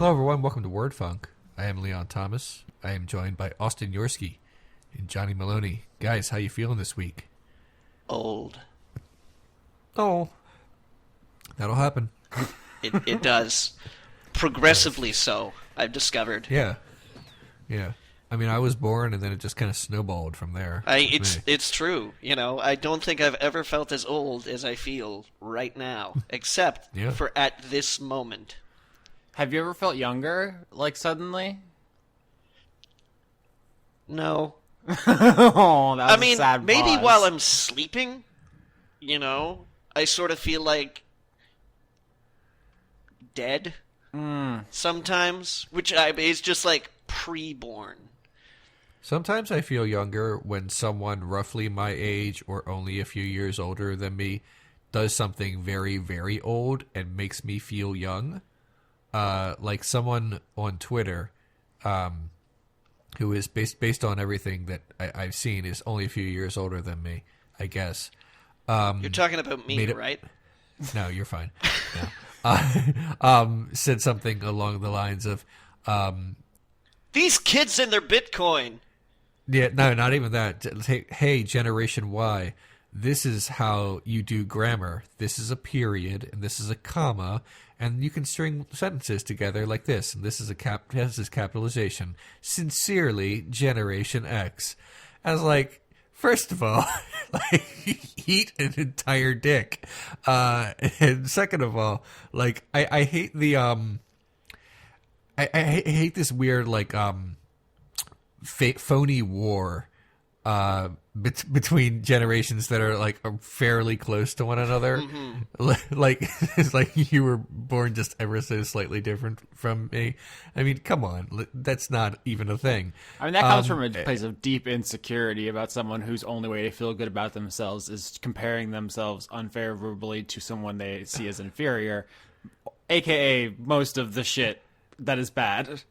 Hello, everyone. Welcome to Word Funk. I am Leon Thomas. I am joined by Austin Yorsky and Johnny Maloney. Guys, how you feeling this week? Old. Oh. That'll happen. It does. Progressively so, I've discovered. Yeah. I mean, I was born, and then it just kind of snowballed from there. It's true. You know, I don't think I've ever felt as old as I feel right now, except for at this moment. Have you ever felt younger, like, suddenly? No. Oh, that was a sad maybe pause. while I'm sleeping, you know, I sort of feel like dead sometimes, which is just like pre-born. Sometimes I feel younger when someone roughly my age or only a few years older than me does something very, very old and makes me feel young. Like someone on Twitter who is based on everything that I've seen is only a few years older than me, I guess. You're talking about me, right? No, you're fine. No. Said something along the lines of... These kids and their Bitcoin! Yeah, no, not even that. Hey, Generation Y, this is how you do grammar. This is a period, and this is a comma, and you can string sentences together like this. And this is this is capitalization. Sincerely, Generation X. I was like, first of all, like, eat an entire dick. And second of all, like, I hate the I hate this weird like phony war between generations that are like fairly close to one another. Mm-hmm. Like it's like you were born just ever so slightly different from me. I mean, come on, that's not even a thing. I mean, that comes from a place of deep insecurity about someone whose only way to feel good about themselves is comparing themselves unfavorably to someone they see as inferior, aka most of the shit that is bad.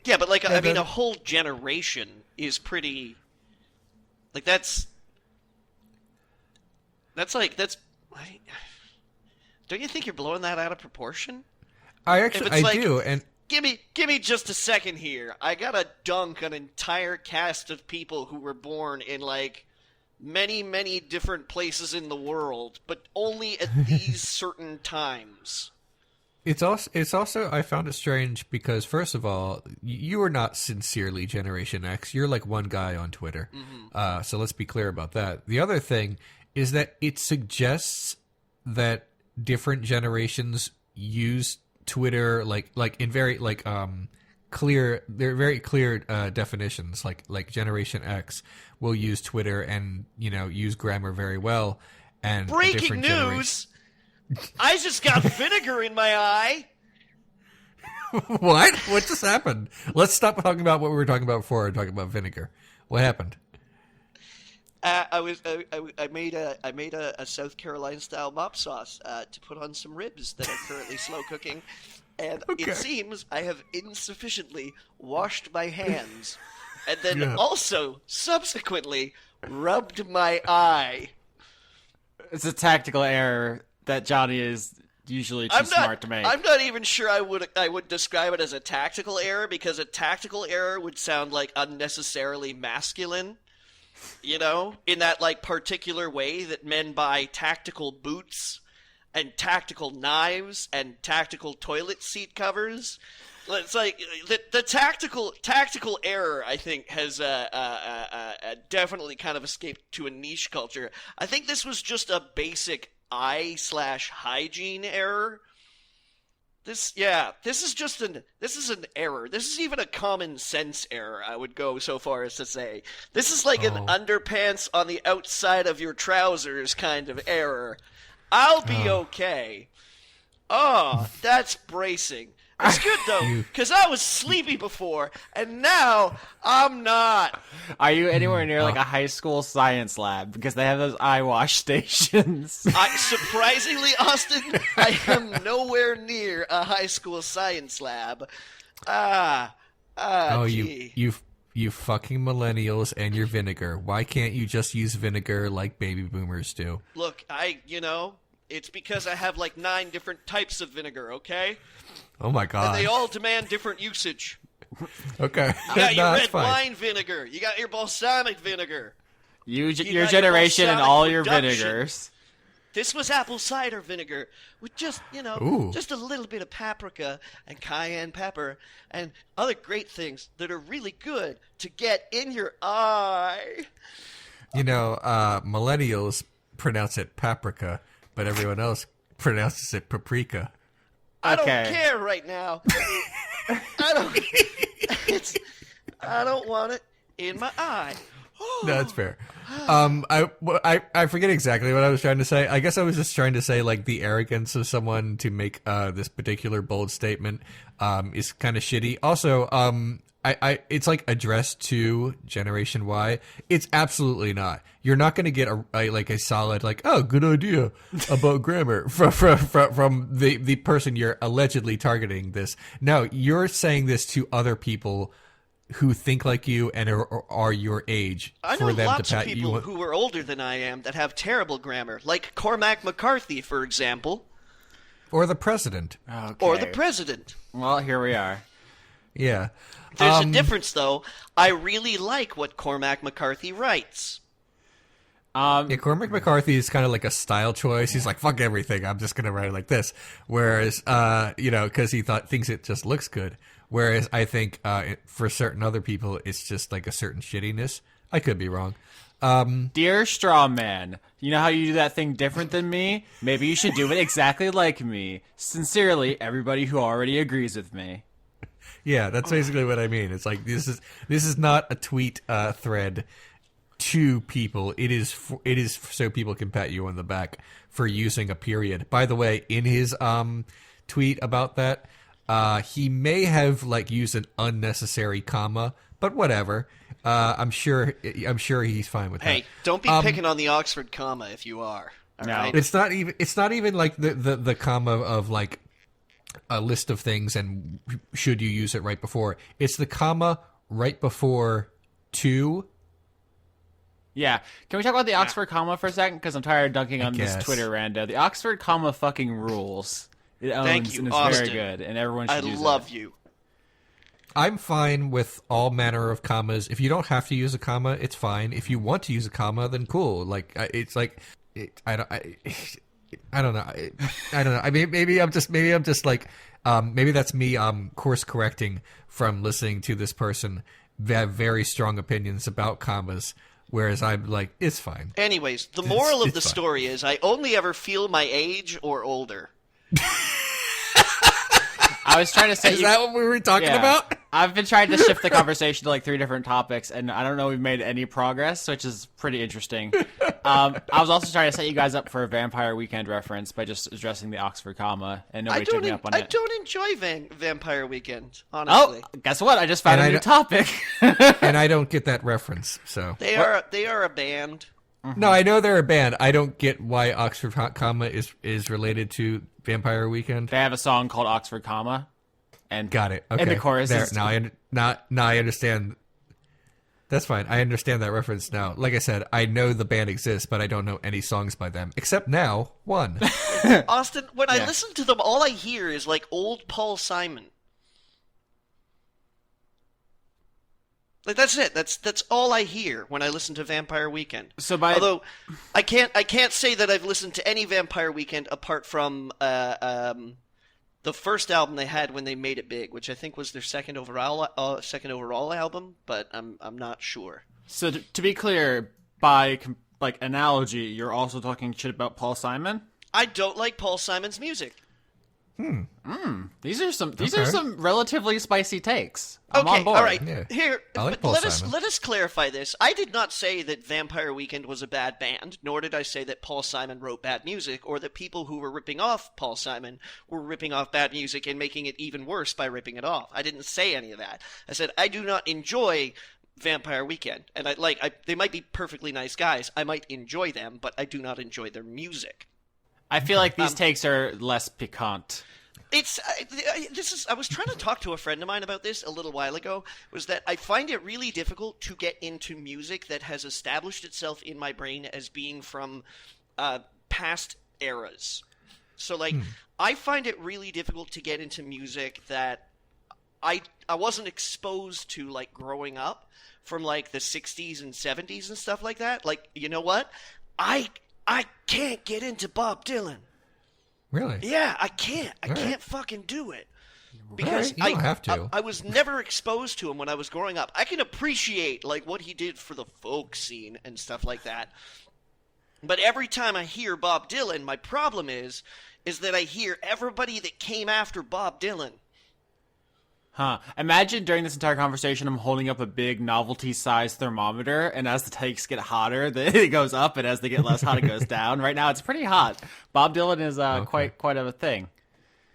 Yeah, but like, I mean, a whole generation is pretty... Like, that's... Don't you think you're blowing that out of proportion? I do, and... Give me just a second here. I gotta dunk an entire cast of people who were born in, like, many, many different places in the world, but only at these certain times. It's also I found it strange because, first of all, you are not sincerely Generation X. You're like one guy on Twitter. Mm-hmm. So let's be clear about that. The other thing is that it suggests that different generations use Twitter like in very like clear. They're very clear definitions. Like Generation X will use Twitter and use grammar very well. And breaking news. I just got vinegar in my eye. What? What just happened? Let's stop talking about what we were talking about before and talk about vinegar. What happened? I made a South Carolina style mop sauce to put on some ribs that are currently slow cooking, and It seems I have insufficiently washed my hands, and then also subsequently rubbed my eye. It's a tactical error that Johnny is usually too smart to make. I'm not even sure I would describe it as a tactical error, because a tactical error would sound like unnecessarily masculine, in that like particular way that men buy tactical boots and tactical knives and tactical toilet seat covers. It's like the tactical error, I think, has definitely kind of escaped to a niche culture. I think this was just a basic eye/hygiene error. This is an error. This is even a common sense error, I would go so far as to say. This is like an underpants on the outside of your trousers kind of error. I'll be okay. Oh, that's bracing. It's good, though, because I was sleepy before, and now I'm not. Are you anywhere near, like, a high school science lab? Because they have those eye wash stations. Surprisingly, Austin, I am nowhere near a high school science lab. You fucking millennials and your vinegar. Why can't you just use vinegar like baby boomers do? Look, it's because I have, like, 9 different types of vinegar, okay? Oh my god. And they all demand different usage. Okay. You got your No, that's red fine. wine vinegar. You got your balsamic vinegar. Your got your generation and balsamic all your production. vinegars. This was apple cider vinegar with just, Ooh. just a little bit of paprika and cayenne pepper and other great things that are really good to get in your eye. Millennials pronounce it paprika, but everyone else pronounces it paprika. I don't Okay. care right now. I don't want it in my eye. No, that's fair. I forget exactly what I was trying to say. I guess I was just trying to say, like, the arrogance of someone to make this particular bold statement is kind of shitty. Also, it's like addressed to Generation Y. It's absolutely not. You're not going to get a solid, like, oh, good idea about grammar from the person you're allegedly targeting this. No, you're saying this to other people who think like you and are your age. I know for them lots to of pat people you who are older than I am that have terrible grammar, like Cormac McCarthy, for example, or the president. Okay. or the president. Well, here we are. Yeah. There's a difference, though. I really like what Cormac McCarthy writes. Yeah, Cormac McCarthy is kind of like a style choice. He's like, fuck everything. I'm just going to write it like this. Whereas, because he thinks it just looks good. Whereas I think for certain other people, it's just like a certain shittiness. I could be wrong. Dear straw man, you know how you do that thing different than me? Maybe you should do it exactly like me. Sincerely, everybody who already agrees with me. Yeah, that's basically what I mean. It's like this is not a tweet thread to people. It is so people can pat you on the back for using a period. By the way, in his tweet about that, he may have used an unnecessary comma, but whatever. I'm sure he's fine with that. Hey, don't be picking on the Oxford comma if you are. All No. right? It's not even like the comma of like a list of things and should you use it right before. It's the comma right before to. Yeah. Can we talk about the Oxford comma for a second? Because I'm tired of dunking on this guess. Twitter rando. The Oxford comma fucking rules. It owns Thank you, and is Austin. very good, and everyone I should use love it. you. I'm fine with all manner of commas. If you don't have to use a comma, it's fine. If you want to use a comma, then cool. I don't know. I don't know. I mean, maybe I'm just like, maybe that's me course correcting from listening to this person have very strong opinions about commas, whereas I'm like, it's fine. Anyways, the moral of it's the fine. story is I only ever feel my age or older. I was trying to say... Is that what we were talking about? I've been trying to shift the conversation to 3 different topics, and I don't know if we've made any progress, which is pretty interesting. I was also trying to set you guys up for a Vampire Weekend reference by just addressing the Oxford comma, and nobody took me up on I it. don't enjoy Vampire Weekend, honestly. Oh, guess what? I just found And a I new don't- topic. And I don't get that reference. So They are a band. no, I know they're a band. I don't get why Oxford comma is related to Vampire Weekend. They have a song called Oxford comma, and Got it. Okay. And the chorus there. is... Now I understand. That's fine. I understand that reference now. Like I said, I know the band exists, but I don't know any songs by them except now one. Austin, when I Yeah. listen to them, all I hear is old Paul Simon. That's it. That's all I hear when I listen to Vampire Weekend. So by... Although I can't say that I've listened to any Vampire Weekend apart from the first album they had when they made it big, which I think was their second overall album, but I'm not sure. So to be clear, by analogy, you're also talking shit about Paul Simon? I don't like Paul Simon's music. These are some Okay. relatively spicy takes. I'm Okay, on board. all right. Yeah. Here, I like but Paul let Simon. us clarify this. I did not say that Vampire Weekend was a bad band, nor did I say that Paul Simon wrote bad music, or that people who were ripping off Paul Simon were ripping off bad music and making it even worse by ripping it off. I didn't say any of that. I said I do not enjoy Vampire Weekend, and they might be perfectly nice guys. I might enjoy them, but I do not enjoy their music. I feel like these takes are less piquant. I was trying to talk to a friend of mine about this a little while ago, was that I find it really difficult to get into music that has established itself in my brain as being from past eras. So like I find it really difficult to get into music that I wasn't exposed to like growing up from like the 60s and 70s and stuff like that. Like, you know what? I can't get into Bob Dylan. Really? Yeah, I can't. I can't fucking do it. Because you don't have to. I was never exposed to him when I was growing up. I can appreciate like what he did for the folk scene and stuff like that. But every time I hear Bob Dylan, my problem is that I hear everybody that came after Bob Dylan. Huh. Imagine during this entire conversation, I'm holding up a big novelty-sized thermometer, and as the takes get hotter, it goes up, and as they get less hot, it goes down. Right now, it's pretty hot. Bob Dylan is quite of a thing.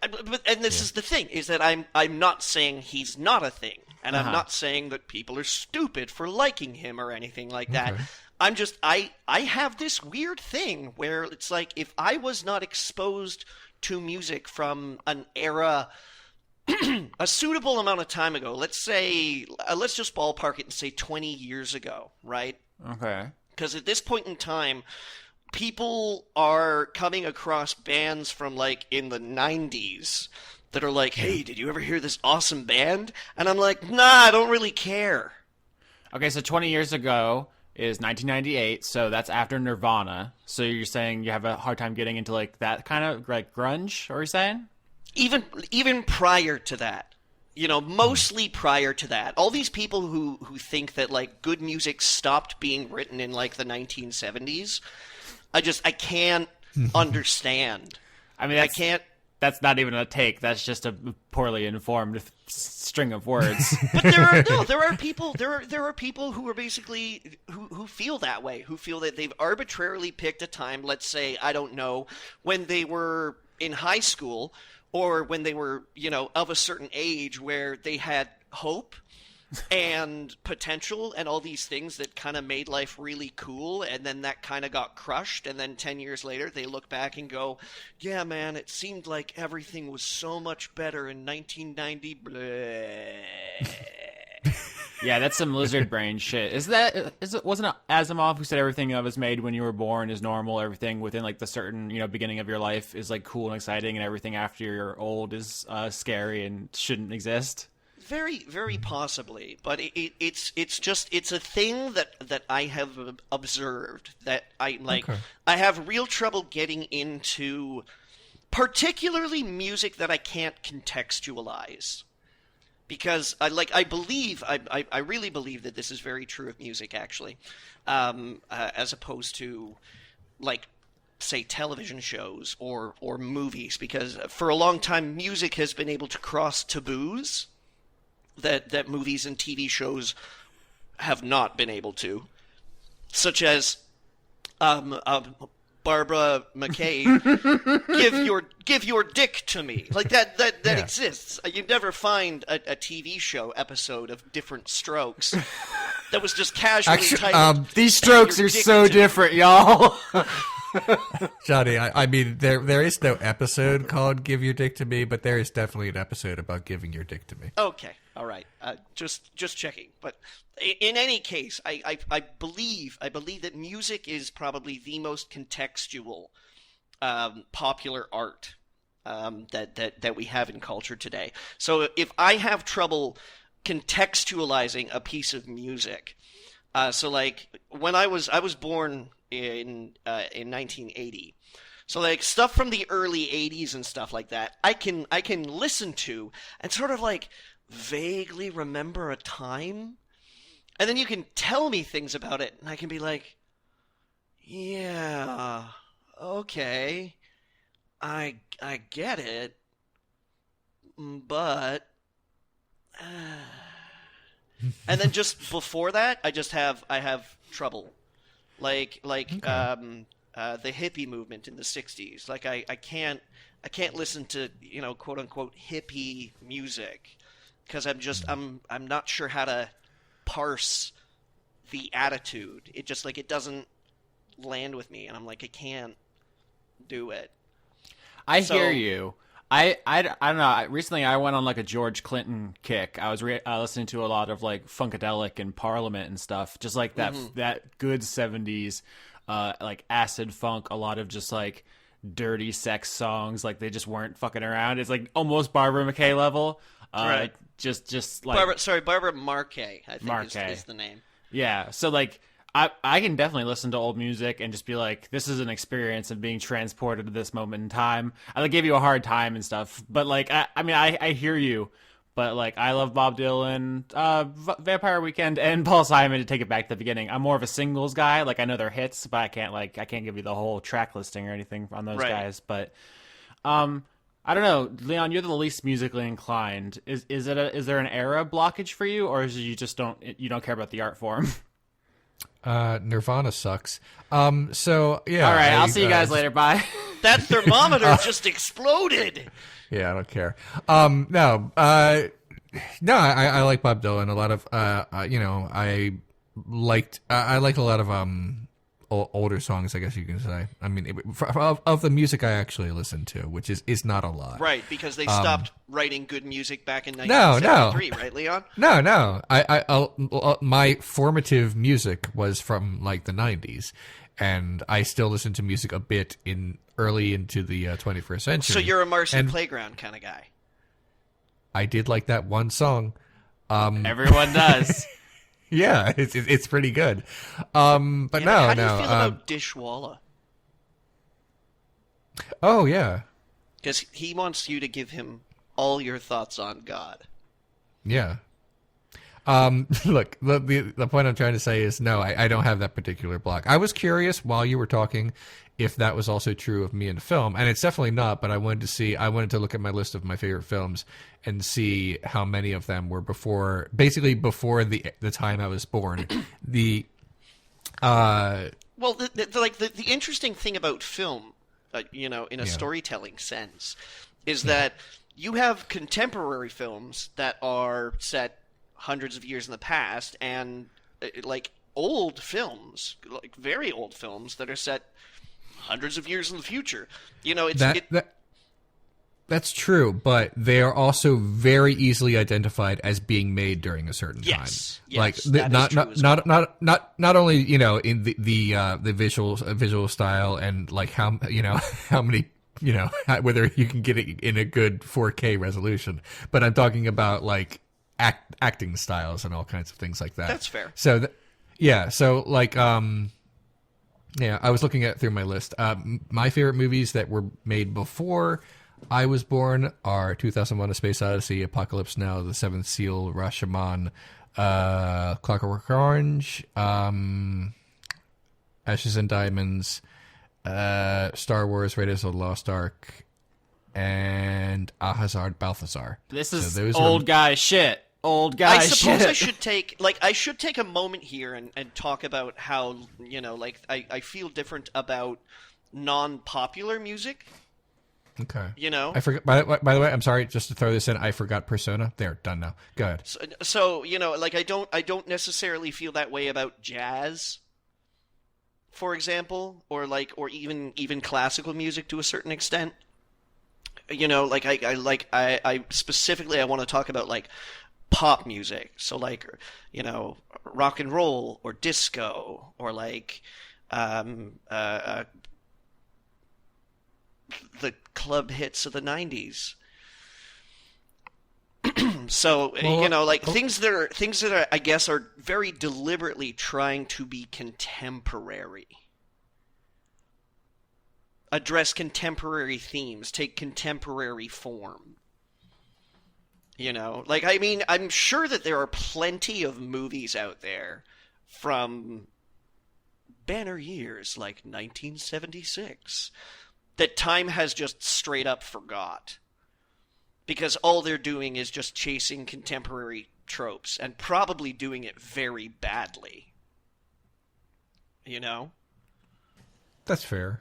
And this is the thing, is that I'm not saying he's not a thing, and I'm not saying that people are stupid for liking him or anything like that. Okay. I'm just, I have this weird thing where it's like, if I was not exposed to music from an era a suitable amount of time ago, let's say, let's just ballpark it and say 20 years ago, right? Okay. Because at this point in time, people are coming across bands from like in the 90s that are like, hey, did you ever hear this awesome band? And I'm like, nah, I don't really care. Okay, so 20 years ago is 1998, so that's after Nirvana. So you're saying you have a hard time getting into like that kind of like grunge, are you saying? Even prior to that, you know, mostly prior to that, all these people who think that like good music stopped being written in like the 1970s, I can't understand. I mean, I can't. That's not even a take. That's just a poorly informed string of words. But there are people who are basically who feel that way, who feel that they've arbitrarily picked a time, let's say, I don't know, when they were in high school or when they were, you know, of a certain age where they had hope and potential and all these things that kind of made life really cool, and then that kind of got crushed, and then 10 years later they look back and go, yeah, man, it seemed like everything was so much better in 1990. Bleh. Yeah, that's some lizard brain shit. Wasn't it Asimov who said everything that was made when you were born is normal, everything within like the certain, you know, beginning of your life is like cool and exciting, and everything after you're old is scary and shouldn't exist? Very, very possibly, but it's a thing that I have observed that I like. Okay. I have real trouble getting into, particularly music that I can't contextualize, because I really believe that this is very true of music, actually, as opposed to like, say, television shows or movies, because for a long time music has been able to cross taboos that movies and TV shows have not been able to, such as Barbara McKay, give your dick to me, like that yeah. Exists. You never find a TV show episode of Different Strokes that was just casually titled. These strokes are so different, y'all. Johnny, I mean, there is no episode called "Give Your Dick to Me," but there is definitely an episode about giving your dick to me. Okay, all right, just checking. But in any case, I believe that music is probably the most contextual popular art that we have in culture today. So if I have trouble contextualizing a piece of music, so like when I was born in 1980, so like stuff from the early 80s and stuff like that, I can listen to and sort of like vaguely remember a time, and then you can tell me things about it and I can be like, yeah, okay, I get it, but and then just before that I have trouble. Like okay. The hippie movement in the 60s. Like I can't listen to, you know, quote unquote hippie music because I'm not sure how to parse the attitude. It just like it doesn't land with me, and I'm like, I can't do it. I hear you. I don't know. Recently, I went on like a George Clinton kick. I was listening to a lot of like Funkadelic and Parliament and stuff, just like that that good 70s, like acid funk. A lot of just like dirty sex songs, like they just weren't fucking around. It's like almost Barbara McKay level. Right. Just like Barbara Marquet, I think is the name. Yeah. So like I can definitely listen to old music and just be like, this is an experience of being transported to this moment in time. I like give you a hard time and stuff, but like I hear you. But like I love Bob Dylan, Vampire Weekend, and Paul Simon to take it back to the beginning. I'm more of a singles guy. Like I know their hits, but I can't give you the whole track listing or anything on those guys. But I don't know, Leon, you're the least musically inclined. Is there an era blockage for you, or is it you just don't care about the art form? Nirvana sucks. So yeah. All right, I'll see you guys later. Bye. That thermometer just exploded. Yeah, I don't care. No, I like Bob Dylan. A lot of, I liked a lot of older songs, I guess you can say. I mean, of the music I actually listened to, which is not a lot. Right, because they stopped writing good music back in 1973, right, Leon? No. My formative music was from like the 90s, and I still listen to music a bit early into the 21st century. So you're a Marcy Playground kind of guy. I did like that one song. Everyone does. Yeah, it's pretty good. But how do you feel about Dishwalla? Oh yeah, because he wants you to give him all your thoughts on God. Yeah. Look, the point I'm trying to say is no, I don't have that particular block. I was curious while you were talking if that was also true of me in film, and it's definitely not. But I wanted to look at my list of my favorite films and see how many of them were before the time I was born. The interesting thing about film, in a storytelling sense, is that you have contemporary films that are set hundreds of years in the past, and like old films, like very old films that are set hundreds of years in the future. That's true, but they are also very easily identified as being made during a certain time. Yes, like not only in the visual style and like how many whether you can get it in a good 4K resolution, but I'm talking about like acting styles and all kinds of things like that. That's fair. So I was looking through my list. My favorite movies that were made before I was born are 2001: A Space Odyssey, Apocalypse Now, The Seventh Seal, Rashomon, Clockwork Orange, Ashes and Diamonds, Star Wars: Raiders of the Lost Ark, and Ahazard Balthazar. This is old guy shit. I suppose I should take a moment here and talk about how I feel different about non-popular music. Okay. I forgot. By the way, I'm sorry. Just to throw this in, I forgot Persona. There, done now. Go ahead. So I don't necessarily feel that way about jazz, for example, or even classical music to a certain extent. I specifically I want to talk about like pop music. So like rock and roll or disco or like the club hits of the 90s. So things that are I guess are very deliberately trying to be contemporary, address contemporary themes, take contemporary form. I'm sure that there are plenty of movies out there from banner years like 1976 that time has just straight up forgot, because all they're doing is just chasing contemporary tropes and probably doing it very badly. That's fair.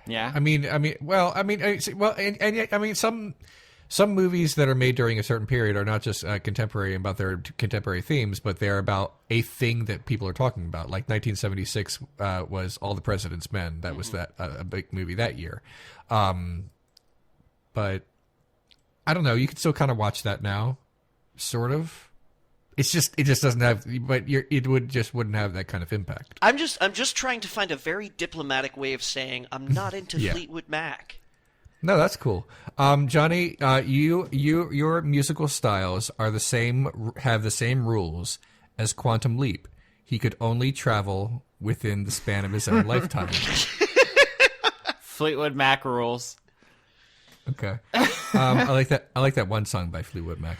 Yeah. Some movies that are made during a certain period are not just contemporary about their contemporary themes, but they're about a thing that people are talking about. Like 1976 was All the President's Men. That was a big movie that year. But I don't know. You can still kind of watch that now, sort of. it just doesn't have, but it wouldn't have that kind of impact. I'm just trying to find a very diplomatic way of saying I'm not into Fleetwood Mac. No, that's cool. Johnny, your musical styles are have the same rules as Quantum Leap. He could only travel within the span of his own lifetime. Fleetwood Mac rules. Okay. I like that. I like that one song by Fleetwood Mac.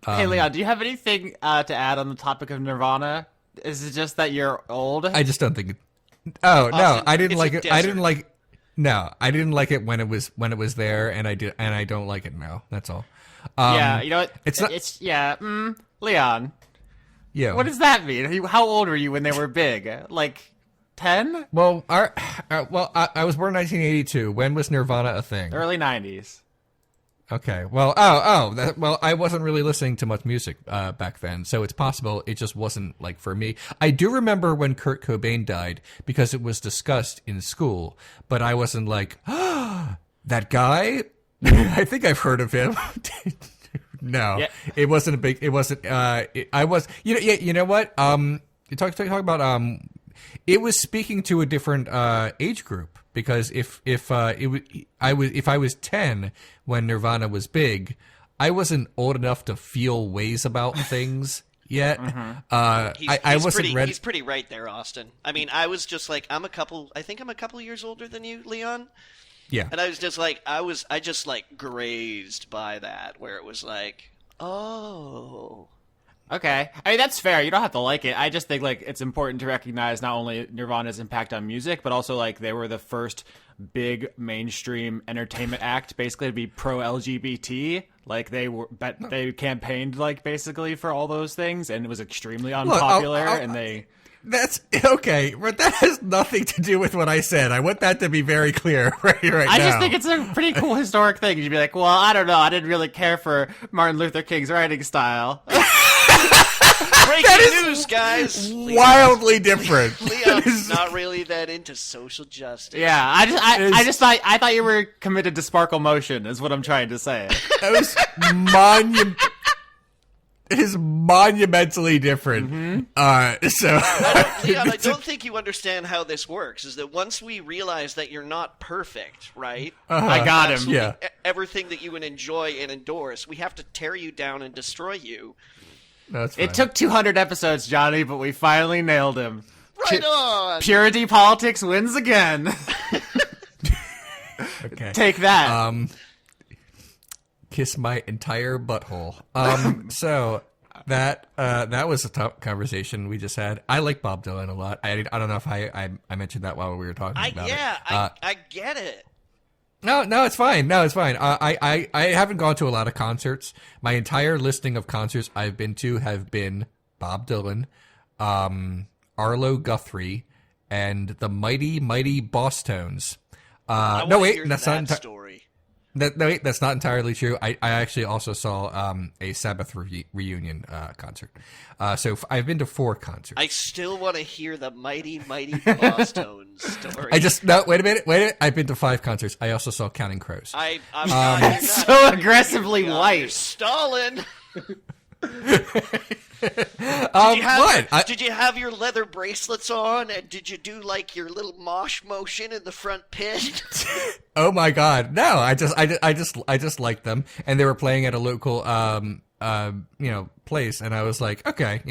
Hey, Leon, do you have anything to add on the topic of Nirvana? Is it just that you're old? I just don't think it. Oh Austin, no, I didn't like it. desert. I didn't like. No, I didn't like it when it was there, and I don't like it now. That's all. Yeah, you know what? It's not. Leon. Yeah. What does that mean? How old were you when they were big? Like 10? Well, I was born in 1982. When was Nirvana a thing? Early 90s. Okay. Well, I wasn't really listening to much music back then, so it's possible it just wasn't like for me. I do remember when Kurt Cobain died because it was discussed in school, but I wasn't like, that guy? I think I've heard of him. No, Yeah. it wasn't a big. It wasn't. I was. You know what? You talk about. It was speaking to a different age group because if I was 10 when Nirvana was big, I wasn't old enough to feel ways about things yet. Mm-hmm. I wasn't ready. He's pretty right there, Austin. I mean, I was just like, I think I'm a couple years older than you, Leon. Yeah. And I was just like, I just like grazed by that, where it was like, oh. Okay. I mean, that's fair. You don't have to like it. I just think, like, it's important to recognize not only Nirvana's impact on music, but also, like, they were the first big mainstream entertainment act, basically, to be pro-LGBT. Like, they campaigned, like, basically for all those things, and it was extremely unpopular, and they... That's okay, but that has nothing to do with what I said. I want that to be very clear right now. I just think it's a pretty cool historic thing. You'd be like, well, I don't know. I didn't really care for Martin Luther King's writing style. Breaking news, guys! Wildly different. Leon's not really that into social justice. Yeah, I thought you were committed to Sparkle Motion, is what I'm trying to say. It was It is monumentally different. Mm-hmm. Leon, I don't think you understand how this works. Is that once we realize that you're not perfect, right? I got him. Absolutely Yeah. Everything that you would enjoy and endorse, we have to tear you down and destroy you. That's fine. It took 200 episodes, Johnny, but we finally nailed him. Right on! Purity politics wins again. Okay. Take that. Kiss my entire butthole. So that was a tough conversation we just had. I like Bob Dylan a lot. I don't know if I mentioned that while we were talking about it. I get it. No, it's fine. No, it's fine. I haven't gone to a lot of concerts. My entire listing of concerts I've been to have been Bob Dylan, Arlo Guthrie, and the Mighty Mighty Boss Tones. No, wait, that's not story. That's not entirely true. I actually also saw a Sabbath reunion concert. So I've been to 4 concerts. I still want to hear the Mighty Mighty Boss Tones story. Wait a minute. I've been to 5 concerts. I also saw Counting Crows. I'm not, so aggressively you're white. Stalin. What? Did you have your leather bracelets on, and did you do like your little mosh motion in the front pit? Oh my God! No, I just liked them, and they were playing at a local place, and I was like, okay,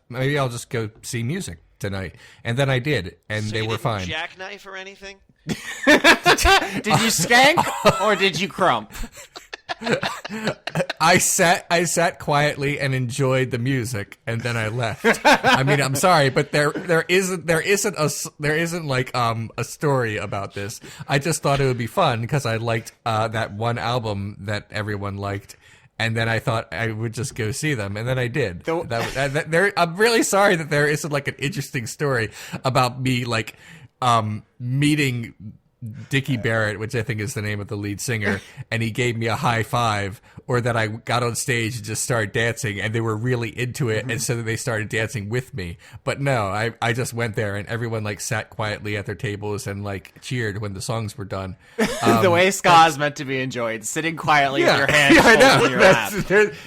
maybe I'll just go see music tonight, and then I did, and So they you were didn't fine. jackknife or anything? Did you skank or did you crump? I sat quietly and enjoyed the music, and then I left. I mean, I'm sorry, but there isn't like a story about this. I just thought it would be fun because I liked that one album that everyone liked, and then I thought I would just go see them, and then I did. I'm really sorry that there isn't like an interesting story about me like meeting Dickie Barrett, which I think is the name of the lead singer, and he gave me a high five, or that I got on stage and just started dancing, and they were really into it, and so they started dancing with me. But no, I just went there, and everyone like sat quietly at their tables and like cheered when the songs were done. The way ska is meant to be enjoyed, sitting quietly with your hands I know. folded in your lap.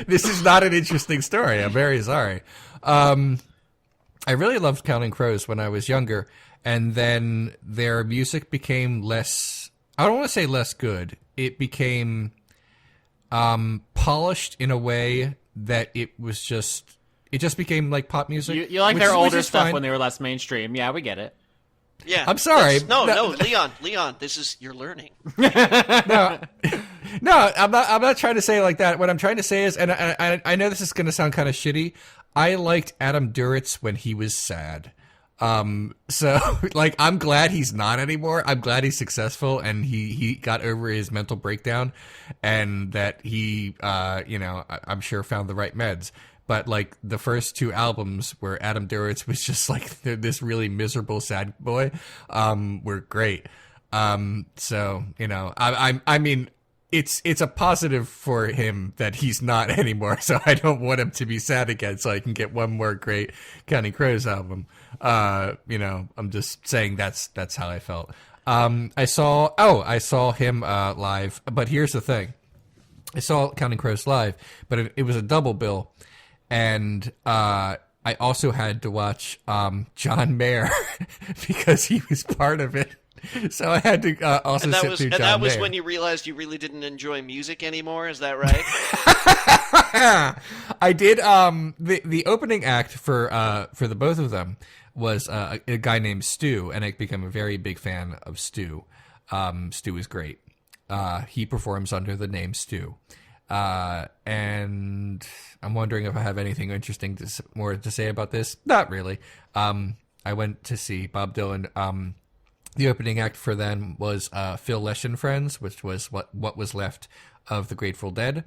This is not an interesting story. I'm very sorry. I really loved Counting Crows when I was younger, and then their music became less, I don't want to say less good. It became polished in a way that it just became like pop music. You like their older stuff fine. when they were less mainstream. Yeah, we get it. Yeah, I'm sorry. No, Leon, this is, you're learning. No, I'm not trying to say it like that. What I'm trying to say is, and I know this is going to sound kind of shitty, I liked Adam Duritz when he was sad. So like, I'm glad he's not anymore. I'm glad he's successful and he got over his mental breakdown, and that he, I'm sure found the right meds. But like the first two albums where Adam Duritz was just like this really miserable sad boy, were great. So, I mean, it's a positive for him that he's not anymore. So I don't want him to be sad again so I can get one more great Counting Crows album. I'm just saying that's how I felt. I saw him live, but here's the thing. I saw Counting Crows live, but it was a double bill. And I also had to watch John Mayer because he was part of it. So I had to also sit through John Mayer. And that was when you realized you really didn't enjoy music anymore? Is that right? I did. The opening act for the both of them was a guy named Stu, and I became a very big fan of Stu. Stu is great. He performs under the name Stu. And I'm wondering if I have anything interesting more to say about this. Not really. I went to see Bob Dylan. The opening act for them was Phil Lesh and Friends, which was what was left of the Grateful Dead.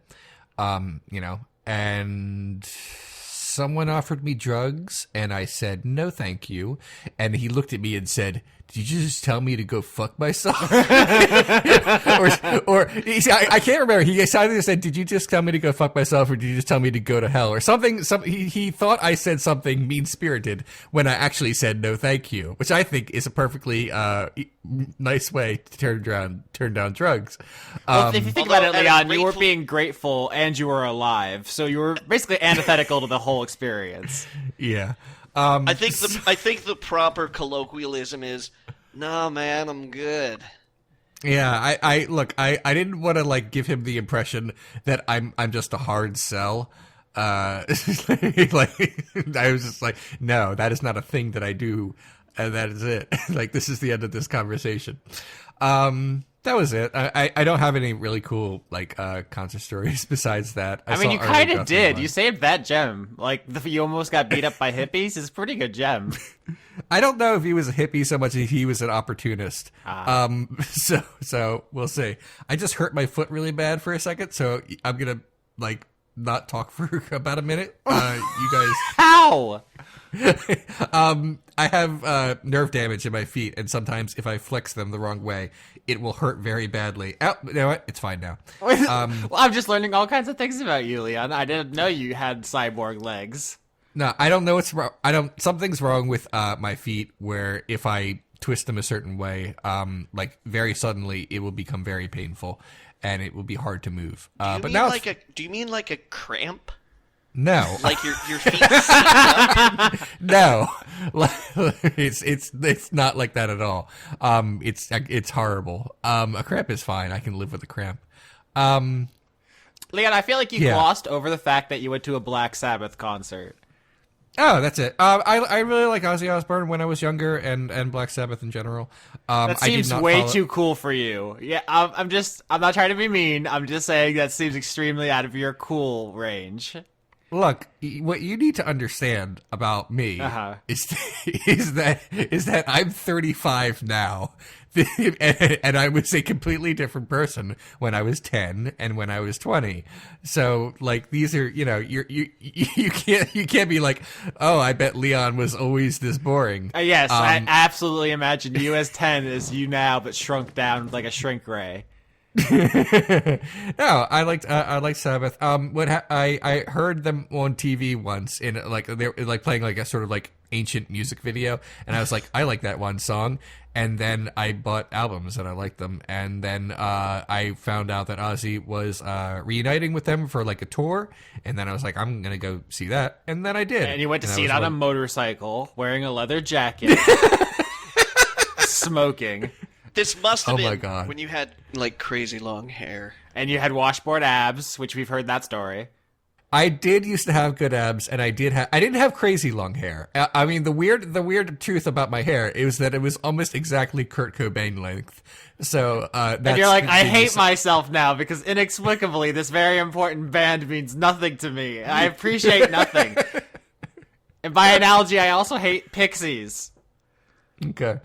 And someone offered me drugs, and I said, no, thank you. And he looked at me and said, did you just tell me to go fuck myself? or I can't remember. He either said, did you just tell me to go fuck myself, or did you just tell me to go to hell, or something? He thought I said something mean-spirited when I actually said no thank you, which I think is a perfectly nice way to turn down drugs. Well, if you think about it, Leon, you were being grateful and you were alive, so you were basically antithetical to the whole experience. Yeah. I think the proper colloquialism is, no, man, I'm good. Yeah, I didn't want to like give him the impression that I'm just a hard sell. Like I was just like, no, that is not a thing that I do, and that is it. Like, this is the end of this conversation. That was it. I don't have any really cool like concert stories besides that. I mean, you kind of did. You saved that gem. Like, you almost got beat up by hippies. It's a pretty good gem. I don't know if he was a hippie so much as he was an opportunist. So we'll see. I just hurt my foot really bad for a second, so I'm gonna like not talk for about a minute. You guys, how? I have nerve damage in my feet, and sometimes if I flex them the wrong way, it will hurt very badly. Oh, you know what? It's fine now. Well, I'm just learning all kinds of things about you, Leon. I didn't know you had cyborg legs. No, I don't know what's wrong. Something's wrong with my feet, where if I twist them a certain way, like very suddenly, it will become very painful, and it will be hard to move. Do you mean like a cramp? No, like your feet. Up? No, it's not like that at all. It's horrible. A cramp is fine. I can live with a cramp. Leon, I feel like you glossed over the fact that you went to a Black Sabbath concert. Oh, that's it. I really like Ozzy Osbourne when I was younger, and Black Sabbath in general. That seems way too cool for you. Yeah, I'm not trying to be mean. I'm just saying that seems extremely out of your cool range. Look, what you need to understand about me is that I'm 35 now, and I was a completely different person when I was 10 and when I was 20. So, like, these are, you can't be like, oh, I bet Leon was always this boring. Yes, I absolutely imagine you as 10 as you now, but shrunk down like a shrink ray. No, I liked Sabbath. I heard them on TV once in like they're like playing like a sort of like ancient music video, and I was like, I like that one song, and then I bought albums and I liked them, and then I found out that Ozzy was reuniting with them for like a tour, and then I was like, I'm gonna go see that, and then I did. And you went to see it on a motorcycle, wearing a leather jacket, smoking. This must have been God. when you had, like, crazy long hair. And you had washboard abs, which we've heard that story. I did used to have good abs, and I didn't have crazy long hair. I mean, the weird truth about my hair is that it was almost exactly Kurt Cobain length. So, and you're like, I hate myself now, because inexplicably this very important band means nothing to me. I appreciate nothing. And by analogy, I also hate Pixies. Okay.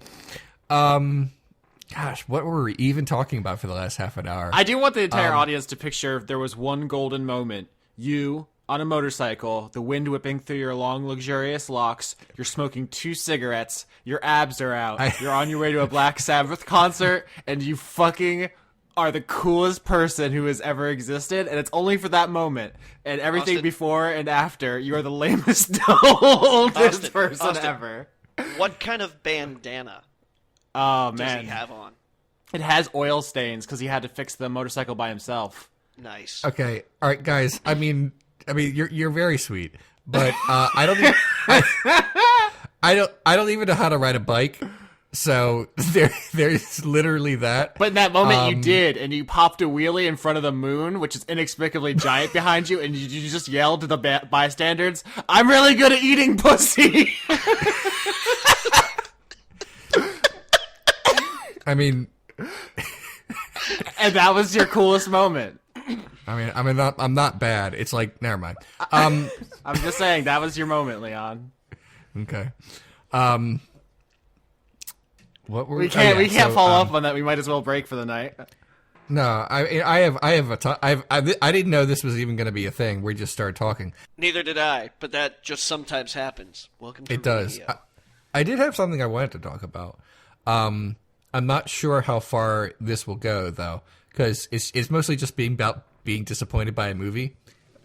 Gosh, what were we even talking about for the last half an hour? I do want the entire audience to picture if there was one golden moment. You, on a motorcycle, the wind whipping through your long, luxurious locks, you're smoking 2 cigarettes, your abs are out, you're on your way to a Black Sabbath concert, and you fucking are the coolest person who has ever existed, and it's only for that moment. And everything before and after, you are the lamest, oldest person ever. What kind of bandana? Oh, does man. he have on? It has oil stains because he had to fix the motorcycle by himself. Nice. Okay, all right, guys. I mean, you're very sweet, but I don't even, I don't even know how to ride a bike. So there's literally that. But in that moment you did, and you popped a wheelie in front of the moon, which is inexplicably giant behind you, and you just yelled to the bystanders, "I'm really good at eating pussy." I mean, and that was your coolest moment. I'm not bad. It's like, never mind. I'm just saying that was your moment, Leon. Okay. What were we can't follow up on that. We might as well break for the night. No, I didn't know this was even going to be a thing. We just started talking. Neither did I, but that just sometimes happens. Welcome to It does. I did have something I wanted to talk about. I'm not sure how far this will go though, because it's mostly just about being disappointed by a movie.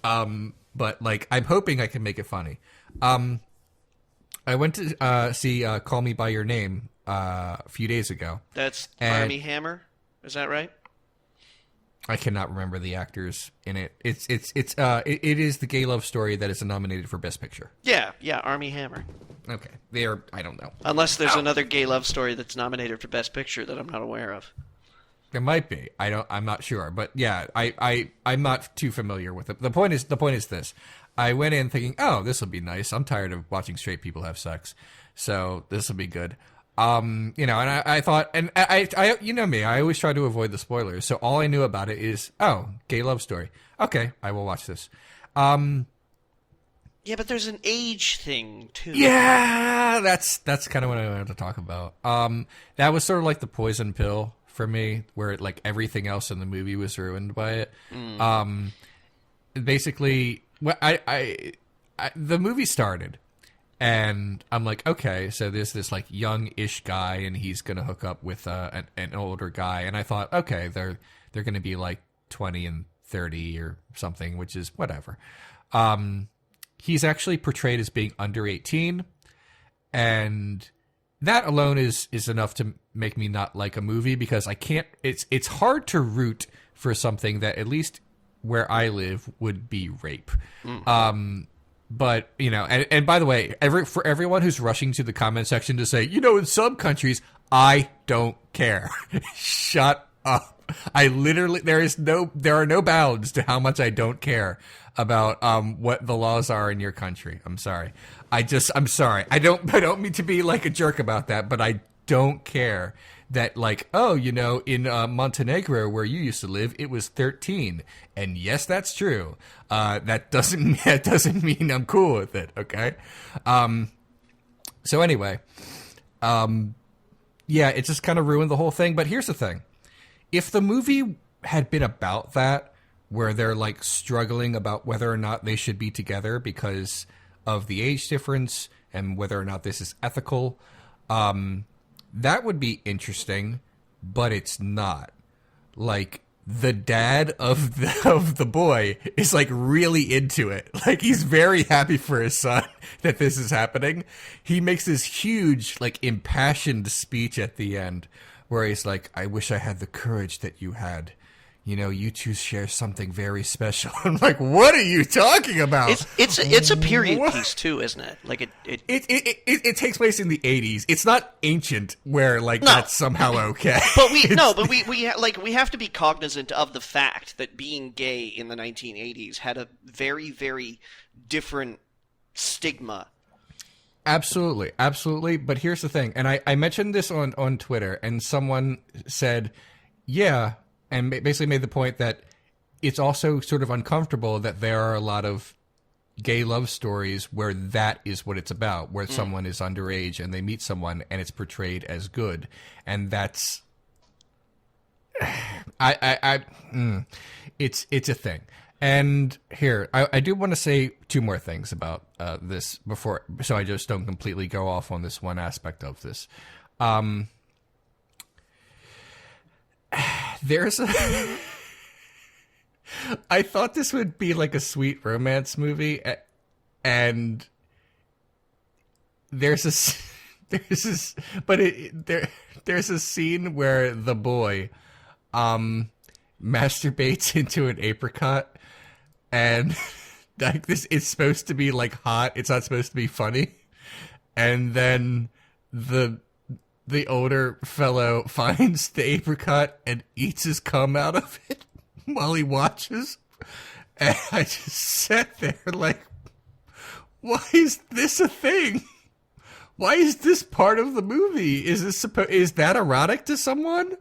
But like, I'm hoping I can make it funny. I went to see Call Me by Your Name a few days ago. That's Armie Hammer, is that right? I cannot remember the actors in it. It is the gay love story that is nominated for Best Picture. Yeah, Armie Hammer. Okay, I don't know. Unless there's another gay love story that's nominated for Best Picture that I'm not aware of. There might be. I'm not sure, but yeah, I'm not too familiar with it. The point is this: I went in thinking, oh, this will be nice. I'm tired of watching straight people have sex, so this will be good. And I thought, and I, you know me, I always try to avoid the spoilers. So all I knew about it is, oh, gay love story. Okay, I will watch this. Yeah, but there's an age thing too. Yeah, that's kind of what I wanted to talk about. That was sort of like the poison pill for me, where like everything else in the movie was ruined by it. Basically, the movie started. And I'm like, okay, so there's this like young-ish guy, and he's gonna hook up with an older guy. And I thought, okay, they're gonna be like 20 and 30 or something, which is whatever. He's actually portrayed as being under 18, and that alone is enough to make me not like a movie, because I can't. It's hard to root for something that, at least where I live, would be rape. But, and by the way, for everyone who's rushing to the comment section to say, in some countries, I don't care. Shut up. There are no bounds to how much I don't care about what the laws are in your country. I'm sorry. I'm sorry. I don't mean to be like a jerk about that, but I don't care that, like, oh, you know, in Montenegro where you used to live, it was 13. And yes, that's true. That doesn't mean I'm cool with it, okay? So anyway, yeah, it just kind of ruined the whole thing. But here's the thing. If the movie had been about that, where they're, like, struggling about whether or not they should be together because of the age difference and whether or not this is ethical, that would be interesting, but it's not. Like, the dad of the boy is, like, really into it. Like, he's very happy for his son that this is happening. He makes this huge, like, impassioned speech at the end where he's like, I wish I had the courage that you had. You know, you two share something very special. I'm like, what are you talking about? It's a period piece too, isn't it? Like it takes place in the 80s. It's not ancient where like that's somehow okay. But we have to be cognizant of the fact that being gay in the 1980s had a very, very different stigma. Absolutely, absolutely. But here's the thing, and I mentioned this on Twitter, and someone said, yeah. And basically made the point that it's also sort of uncomfortable that there are a lot of gay love stories where that is what it's about, where someone is underage and they meet someone and it's portrayed as good. And that's... It's a thing. And here, I do want to say two more things about this before, so I just don't completely go off on this one aspect of this. There's I thought this would be like a sweet romance movie, and there's a scene where the boy masturbates into an apricot, and like this, it's supposed to be like hot. It's not supposed to be funny, and then the older fellow finds the apricot and eats his cum out of it while he watches. And I just sat there like, why is this a thing? Why is this part of the movie? Is that erotic to someone?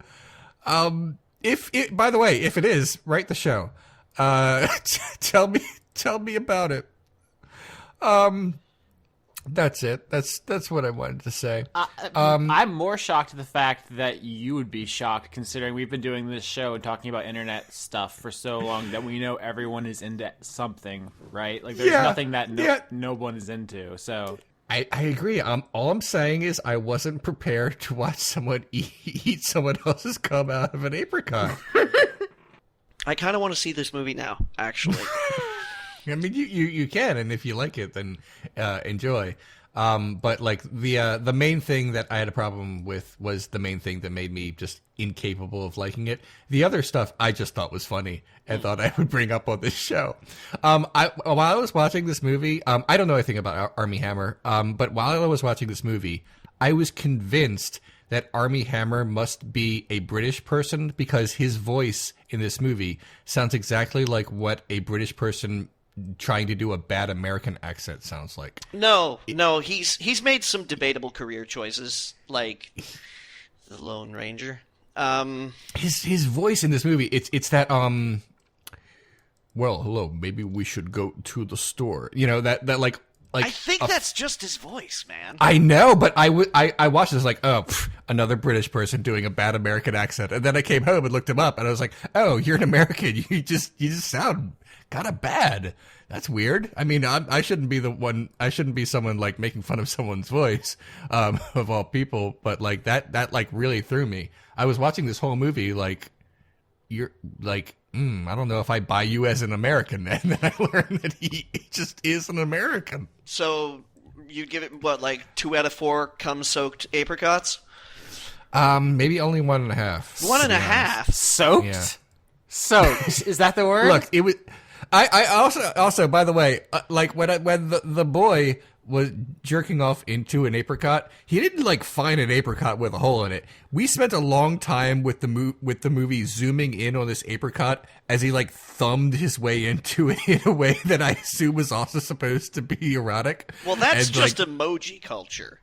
By the way, if it is, write the show. Tell me about it. That's it. That's what I wanted to say. I'm more shocked at the fact that you would be shocked, considering we've been doing this show and talking about internet stuff for so long that we know everyone is into something, right? Like there's nothing that no one is into. So I agree. All I'm saying is I wasn't prepared to watch someone eat someone else's cum out of an apricot. I kind of want to see this movie now, actually. I mean, you can, and if you like it, then enjoy. But like the main thing that I had a problem with was the main thing that made me just incapable of liking it. The other stuff I just thought was funny and thought I would bring up on this show. While I was watching this movie, I don't know anything about Armie Hammer, but while I was watching this movie, I was convinced that Armie Hammer must be a British person because his voice in this movie sounds exactly like what a British person trying to do a bad American accent sounds like. No, he's made some debatable career choices, like the Lone Ranger. His voice in this movie, it's that well, hello, maybe we should go to the store. You know, that like I think that's just his voice, man. I know, but I watched this like, another British person doing a bad American accent, and then I came home and looked him up, and I was like, oh, you're an American. You just sound kind of bad. That's weird. I mean, I shouldn't be the one. I shouldn't be someone like making fun of someone's voice, of all people. But like that like really threw me. I was watching this whole movie like, you're like, I don't know if I buy you as an American, and then I learned that he just is an American. So you'd give it what, like 2 out of 4 cum-soaked apricots? Maybe only 1.5. 1.5 soaked. Yeah. Soaked. Is that the word? Look, it was. I also by the way, like when the boy was jerking off into an apricot, he didn't like find an apricot with a hole in it. We spent a long time with the movie zooming in on this apricot as he like thumbed his way into it in a way that I assume was also supposed to be erotic. Well, that's just emoji culture.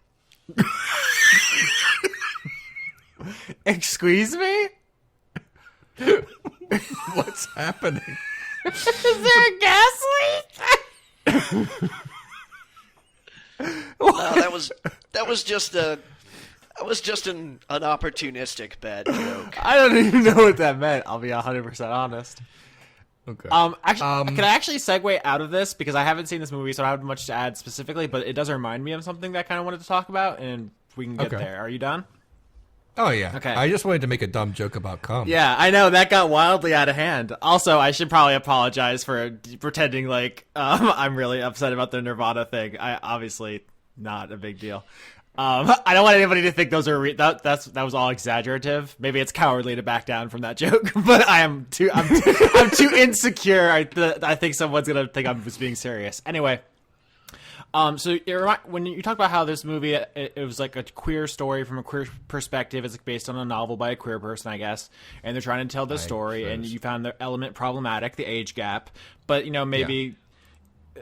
Excuse me? What's happening? Is there a gas leak? No, that was just an opportunistic bad joke. I don't even know what that meant. I'll be 100% honest. Okay. Actually, can I actually segue out of this, because I haven't seen this movie, so I don't have much to add specifically, but it does remind me of something that I kind of wanted to talk about, and we can get there. Are you done? Oh, yeah. Okay. I just wanted to make a dumb joke about cum. Yeah, I know, that got wildly out of hand. Also, I should probably apologize for pretending like I'm really upset about the Nirvana thing. I obviously not a big deal. I don't want anybody to think those are that was all exaggerative. Maybe it's cowardly to back down from that joke, but I'm too insecure. I think someone's gonna think I'm just being serious. Anyway, so when you talk about how this movie it was like a queer story from a queer perspective, it's based on a novel by a queer person, I guess, and they're trying to tell the story, and you found the element problematic, the age gap, but maybe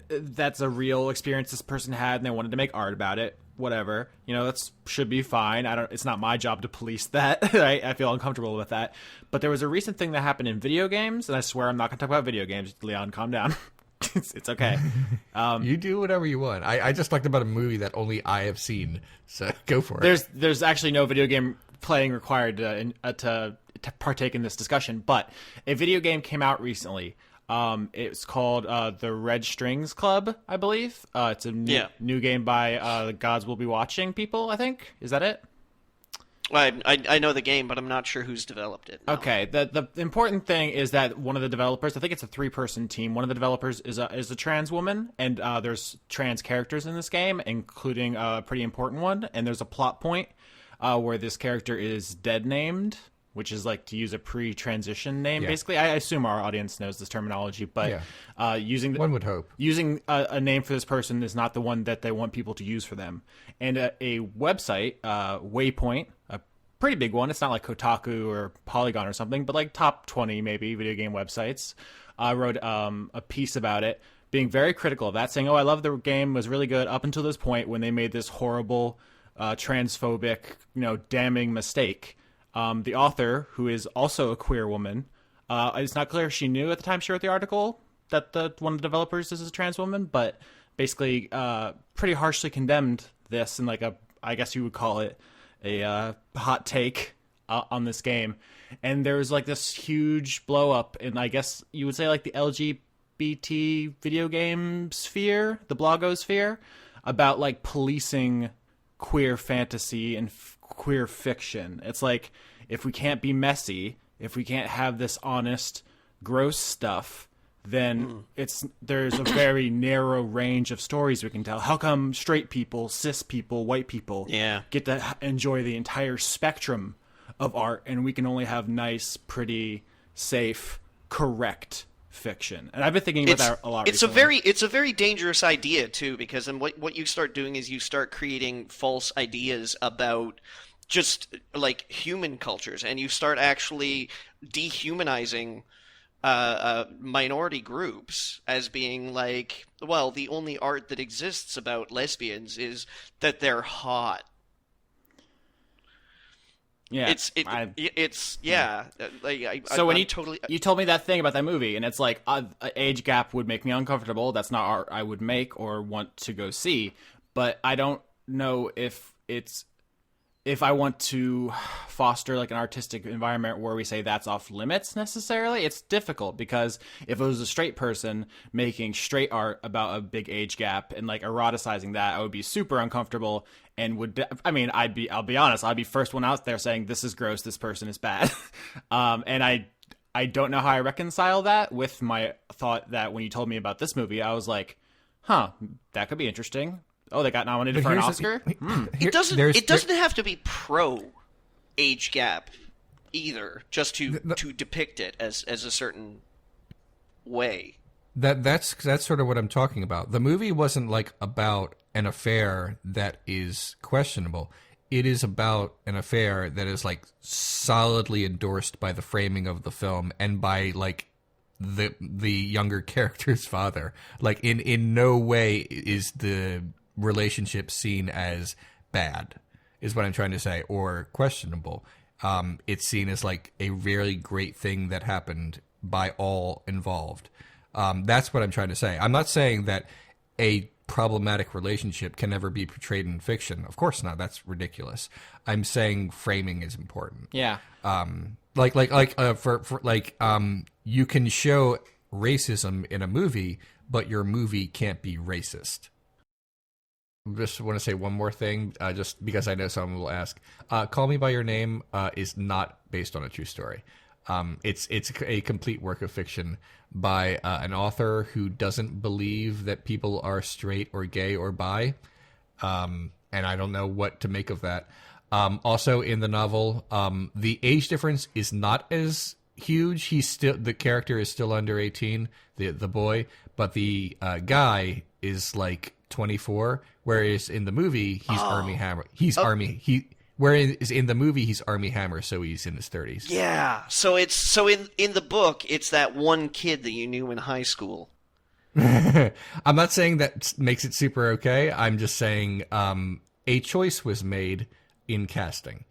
that's a real experience this person had, and they wanted to make art about it. Whatever, that should be fine. It's not my job to police that. I feel uncomfortable with that. But there was a recent thing that happened in video games, and I swear I'm not going to talk about video games. Leon, calm down. It's okay. You do whatever you want. I just talked about a movie that only I have seen, so go for it. There's actually no video game playing required to partake in this discussion, but a video game came out recently. It's called the Red Strings Club, I believe. It's a new game by the Gods Will Be Watching people, I think. Is that it? I know the game, but I'm not sure who's developed it. No. Okay. The important thing is that one of the developers, I think it's a 3-person team, one of the developers is a trans woman, and there's trans characters in this game, including a pretty important one, and there's a plot point where this character is dead named, which is like to use a pre-transition name, basically. I assume our audience knows this terminology, but one would hope using a name for this person is not the one that they want people to use for them. And a website, Waypoint, a pretty big one. It's not like Kotaku or Polygon or something, but like top 20 maybe video game websites. Wrote a piece about it, being very critical of that, saying, "Oh, I love the game, was really good up until this point when they made this horrible, transphobic, damning mistake." The author, who is also a queer woman, it's not clear if she knew at the time she wrote the article that one of the developers is a trans woman, but basically pretty harshly condemned this and I guess you would call it a hot take on this game. And there was like this huge blow up in, I guess you would say, like the LGBT video game sphere, the blogosphere, about like policing queer fantasy and queer fiction. It's like, if we can't be messy, if we can't have this honest, gross stuff, then there's a very narrow range of stories we can tell. How come straight people, cis people, white people get to enjoy the entire spectrum of art, and we can only have nice, pretty, safe, correct fiction? And I've been thinking about that a lot recently. It's a very dangerous idea too, because then what you start doing is you start creating false ideas about just like human cultures, and you start actually dehumanizing minority groups as being like, well, the only art that exists about lesbians is that they're hot. Yeah, So when you told me that thing about that movie, and it's like age gap would make me uncomfortable. That's not art I would make or want to go see. But I don't know if I want to foster like an artistic environment where we say that's off limits necessarily. It's difficult because if it was a straight person making straight art about a big age gap and like eroticizing that, I would be super uncomfortable and I'll be honest, I'd be first one out there saying this is gross, this person is bad. And I don't know how I reconcile that with my thought that when you told me about this movie, I was like, that could be interesting. Oh, they got nominated for an Oscar? It doesn't have to be pro age gap either, just to depict it as a certain way. That's sort of what I'm talking about. The movie wasn't like about an affair that is questionable. It is about an affair that is like solidly endorsed by the framing of the film and by like the younger character's father. Like in no way is the relationship seen as bad, is what I'm trying to say, or questionable. it's seen as like a really great thing that happened by all involved. That's what I'm trying to say. I'm not saying that a problematic relationship can never be portrayed in fiction. Of course not. That's ridiculous. I'm saying framing is important. Yeah. You can show racism in a movie, but your movie can't be racist. Just want to say one more thing, just because I know someone will ask. Call Me by Your Name is not based on a true story. It's a complete work of fiction by an author who doesn't believe that people are straight or gay or bi, and I don't know what to make of that. Also, in the novel, the age difference is not as huge. The character is still under 18, the boy, but the guy is like 24, whereas in the movie he's Army Hammer. Whereas in the movie he's Army Hammer, so he's in his 30s. Yeah. So in the book, it's that one kid that you knew in high school. I'm not saying that makes it super okay. I'm just saying a choice was made in casting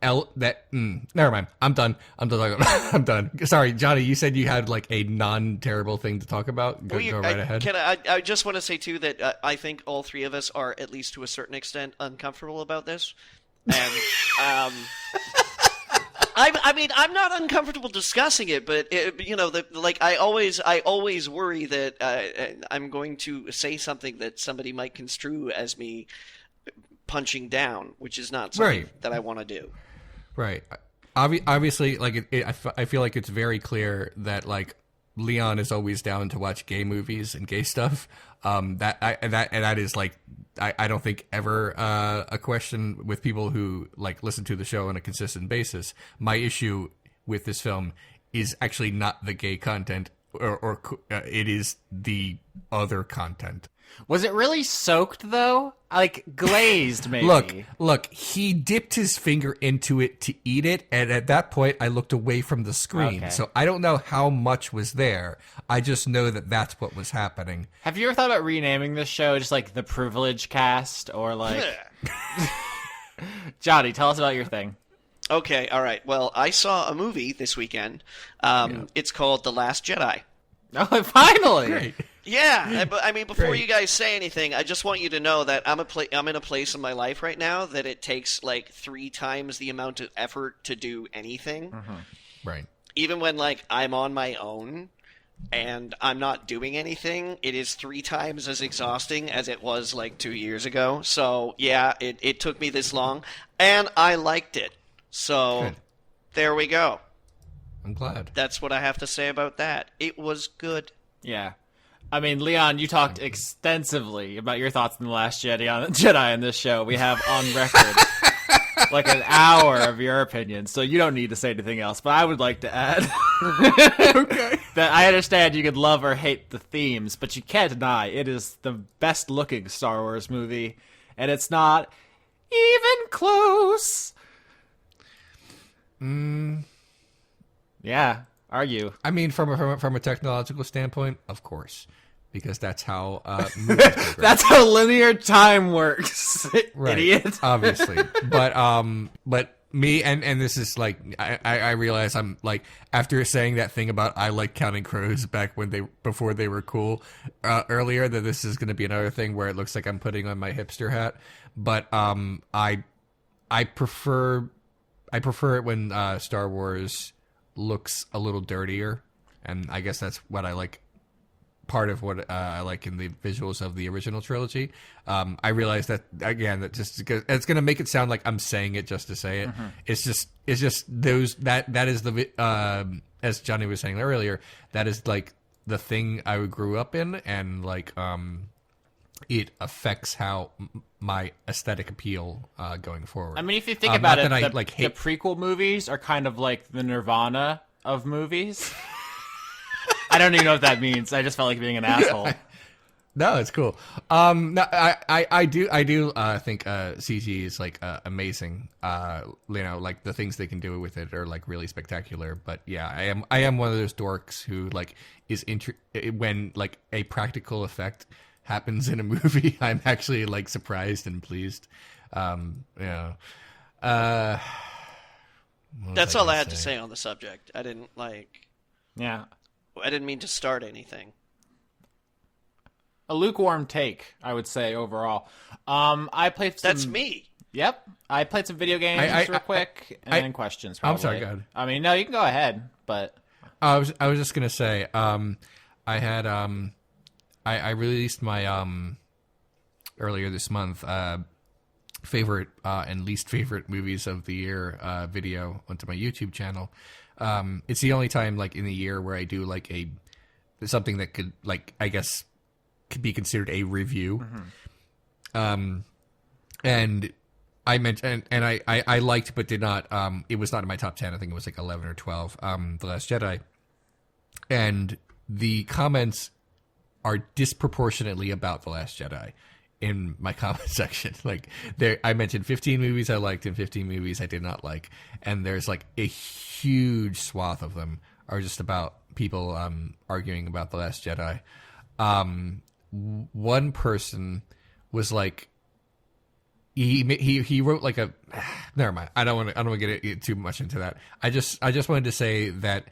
never mind. I'm done. I'm done. Sorry, Johnny, you said you had like a non-terrible thing to talk about. Go right ahead. I just want to say too that I think all three of us are, at least to a certain extent, uncomfortable about this. And I'm not uncomfortable discussing it, but I always worry that I'm going to say something that somebody might construe as me punching down, which is not something that I want to do. Right. Obviously, like I feel like it's very clear that like Leon is always down to watch gay movies and gay stuff. That is like I don't think ever a question with people who like listen to the show on a consistent basis. My issue with this film is actually not the gay content, or it is the other content. Was it really soaked, though? Like, glazed, maybe? Look, he dipped his finger into it to eat it, and at that point, I looked away from the screen. Okay. So I don't know how much was there. I just know that that's what was happening. Have you ever thought about renaming this show just, like, The Privilege Cast, or, like... Johnny, tell us about your thing. Okay, all right. Well, I saw a movie this weekend. It's called The Last Jedi. Oh, finally! Great. Yeah, but I mean, before you guys say anything, I just want you to know that I'm in a place in my life right now that it takes like 3 times the amount of effort to do anything. Mm-hmm. Right. Even when like I'm on my own and I'm not doing anything, it is 3 times as exhausting as it was like 2 years ago. So yeah, it took me this long, and I liked it. So good. There we go. I'm glad. That's what I have to say about that. It was good. Yeah. I mean, Leon, you talked extensively about your thoughts on The Last Jedi on this show. We have on record like an hour of your opinion, so you don't need to say anything else. But I would like to add that I understand you could love or hate the themes, but you can't deny it is the best-looking Star Wars movie, and it's not even close. Yeah, argue. I mean, from a technological standpoint, of course, because that's how movies progress. That's how linear time works, right, idiot. Obviously, but me and this is like I realize I'm like, after saying that thing about I like Counting Crows back before they were cool earlier, that this is going to be another thing where it looks like I'm putting on my hipster hat. But I prefer it when Star Wars looks a little dirtier, and I guess that's what I like. Part of what I like in the visuals of the original trilogy. I realize that again, that just it's going to make it sound like I'm saying it just to say it. Mm-hmm. It's just those that is the as Johnny was saying earlier, that is like the thing I grew up in, and like it affects how my aesthetic appeal going forward. I mean, if you think about it, the prequel movies are kind of like the Nirvana of movies. I don't even know what that means. I just felt like being an asshole. No, it's cool. No, I do think CG is like amazing. Like the things they can do with it are like really spectacular. But yeah, I am one of those dorks who like is when like a practical effect happens in a movie, I'm actually like surprised and pleased. What was That's all gonna I had to say on the subject. I didn't mean to start anything. A lukewarm take, I would say, overall. I played some... That's me. Yep. I played some video games real quick, and then questions, probably. I'm sorry, go ahead. I mean, no, you can go ahead, but... I was just gonna say, I had I released my earlier this month favorite and least favorite movies of the year video onto my YouTube channel. It's the only time like in the year where I do like something that could like I guess could be considered a review. And I mentioned and I liked but did not it was not in my top 10. I think it was like 11 or 12. The Last Jedi. And the comments are disproportionately about The Last Jedi in my comment section. Like I mentioned 15 movies I liked and 15 movies I did not like. And there's like a huge swath of them are just about people arguing about The Last Jedi. One person was like, he wrote like a, never mind. I don't want to get too much into that. I just wanted to say that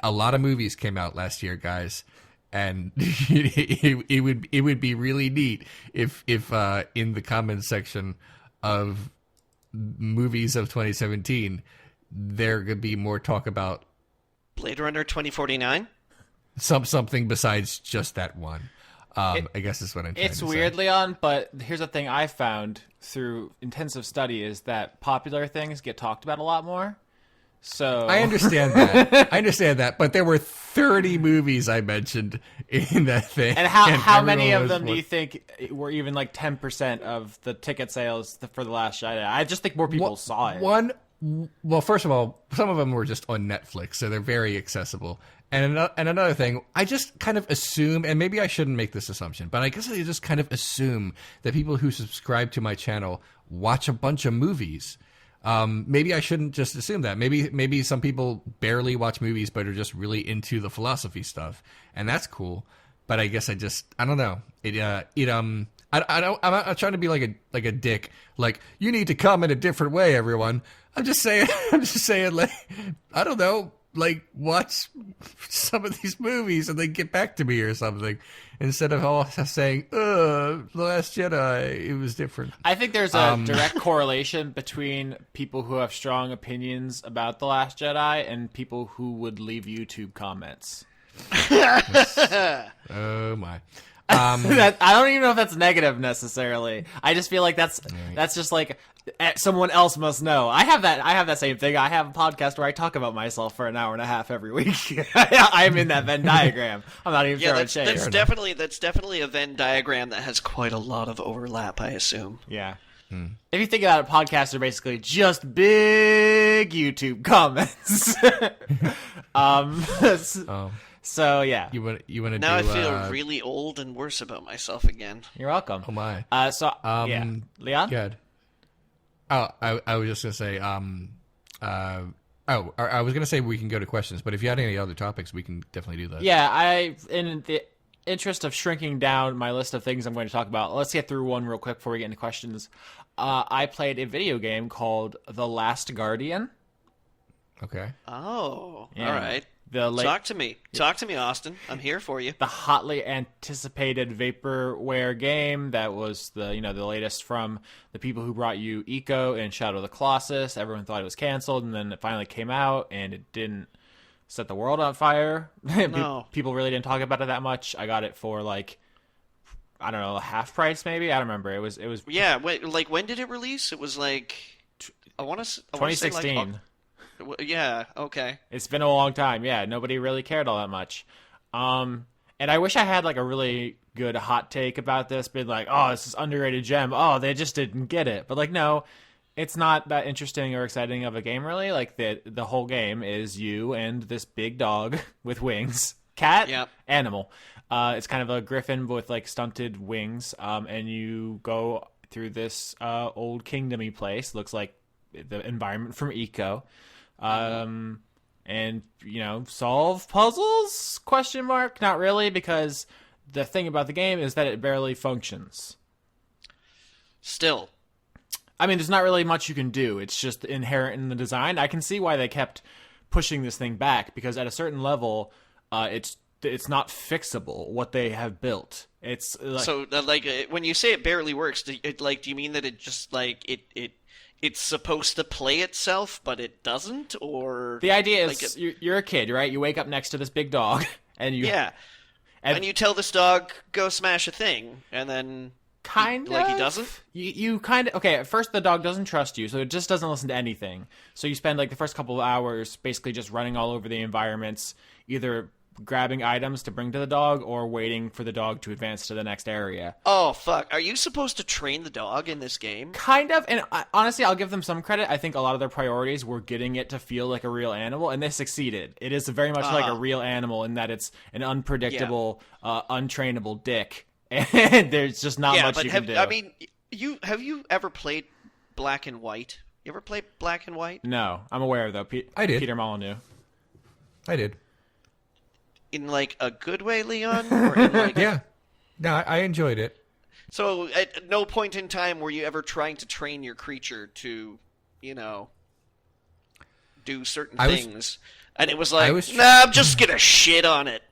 a lot of movies came out last year, guys, and it would be really neat if in the comments section of movies of 2017 there could be more talk about Blade Runner 2049. Something besides just that one. I guess is what I'm trying to say. It's weird, Leon, but here's the thing I found through intensive study is that popular things get talked about a lot more. So I understand that. But there were 30 movies I mentioned in that thing. And how many of them do you think were even like 10% of the ticket sales for The Last Jedi? I just think more people saw it. Well, first of all, some of them were just on Netflix, so they're very accessible. And another thing, I just kind of assume, and maybe I shouldn't make this assumption, but I guess I just kind of assume that people who subscribe to my channel watch a bunch of movies. Maybe I shouldn't just assume that. Maybe some people barely watch movies but are just really into the philosophy stuff, and that's cool. But I guess I don't know. I'm not trying to be like a dick. Like, you need to come in a different way, everyone. I'm just saying like, I don't know, like watch some of these movies and then get back to me or something. Instead of all saying, The Last Jedi, it was different. I think there's a direct correlation between people who have strong opinions about The Last Jedi and people who would leave YouTube comments. Oh, my. I don't even know if that's negative necessarily. I just feel like that's just like someone else must know. I have that same thing. I have a podcast where I talk about myself for an hour and a half every week. I'm in that Venn diagram. I'm not even sure what shape. That's definitely a Venn diagram that has quite a lot of overlap, I assume. Yeah. If you think about it, podcasts are basically just big YouTube comments. So yeah, you want to now do, I feel really old and worse about myself again. You're welcome. Oh my. Yeah, Leon. Good. Oh, I was just gonna say. I was gonna say we can go to questions, but if you had any other topics, we can definitely do that. Yeah, in the interest of shrinking down my list of things I'm going to talk about, let's get through one real quick before we get into questions. I played a video game called The Last Guardian. Okay. Oh, yeah. All right. Talk to me, Austin. I'm here for you. The hotly anticipated vaporware game that was the latest from the people who brought you Eco and Shadow of the Colossus. Everyone thought it was canceled, and then it finally came out, and it didn't set the world on fire. No. People really didn't talk about it that much. I got it for like, I don't know, half price maybe. I don't remember. It was. Yeah. Wait, like when did it release? It was like I want to 2016. Like, yeah, okay. It's been a long time. Yeah, nobody really cared all that much. And I wish I had like a really good hot take about this, been like, oh, this is underrated gem. Oh, they just didn't get it. But like, no, it's not that interesting or exciting of a game, really. Like the whole game is you and this big dog with wings, cat, Yep. Animal. It's kind of a griffin with like stunted wings. And you go through this old kingdomy place. Looks like the environment from Eco. And solve puzzles? Question mark? Not really, because the thing about the game is that it barely functions. Still, I mean, there's not really much you can do. It's just inherent in the design. I can see why they kept pushing this thing back, because at a certain level, it's not fixable what they have built. It's like, so when you say it barely works, do you mean that it just it's supposed to play itself but it doesn't, or the idea is you're a kid, right? You wake up next to this big dog and you and you tell this dog go smash a thing, and then kind of he doesn't. You kind of okay. At first, the dog doesn't trust you, so it just doesn't listen to anything. So you spend like the first couple of hours basically just running all over the environments, either grabbing items to bring to the dog or waiting for the dog to advance to the next area. Oh, fuck. Are you supposed to train the dog in this game? Kind of. And honestly, I'll give them some credit. I think a lot of their priorities were getting it to feel like a real animal, and they succeeded. It is very much like a real animal in that it's an unpredictable, untrainable dick, and there's just not much you can do. I mean, have you ever played Black and White? You ever played Black and White? No. I'm aware, though. I did. Peter Molyneux. I did. In like a good way, Leon? Or in like Yeah. No, I enjoyed it. So at no point in time were you ever trying to train your creature to, do certain things. And it was like, I'm just going to shit on it.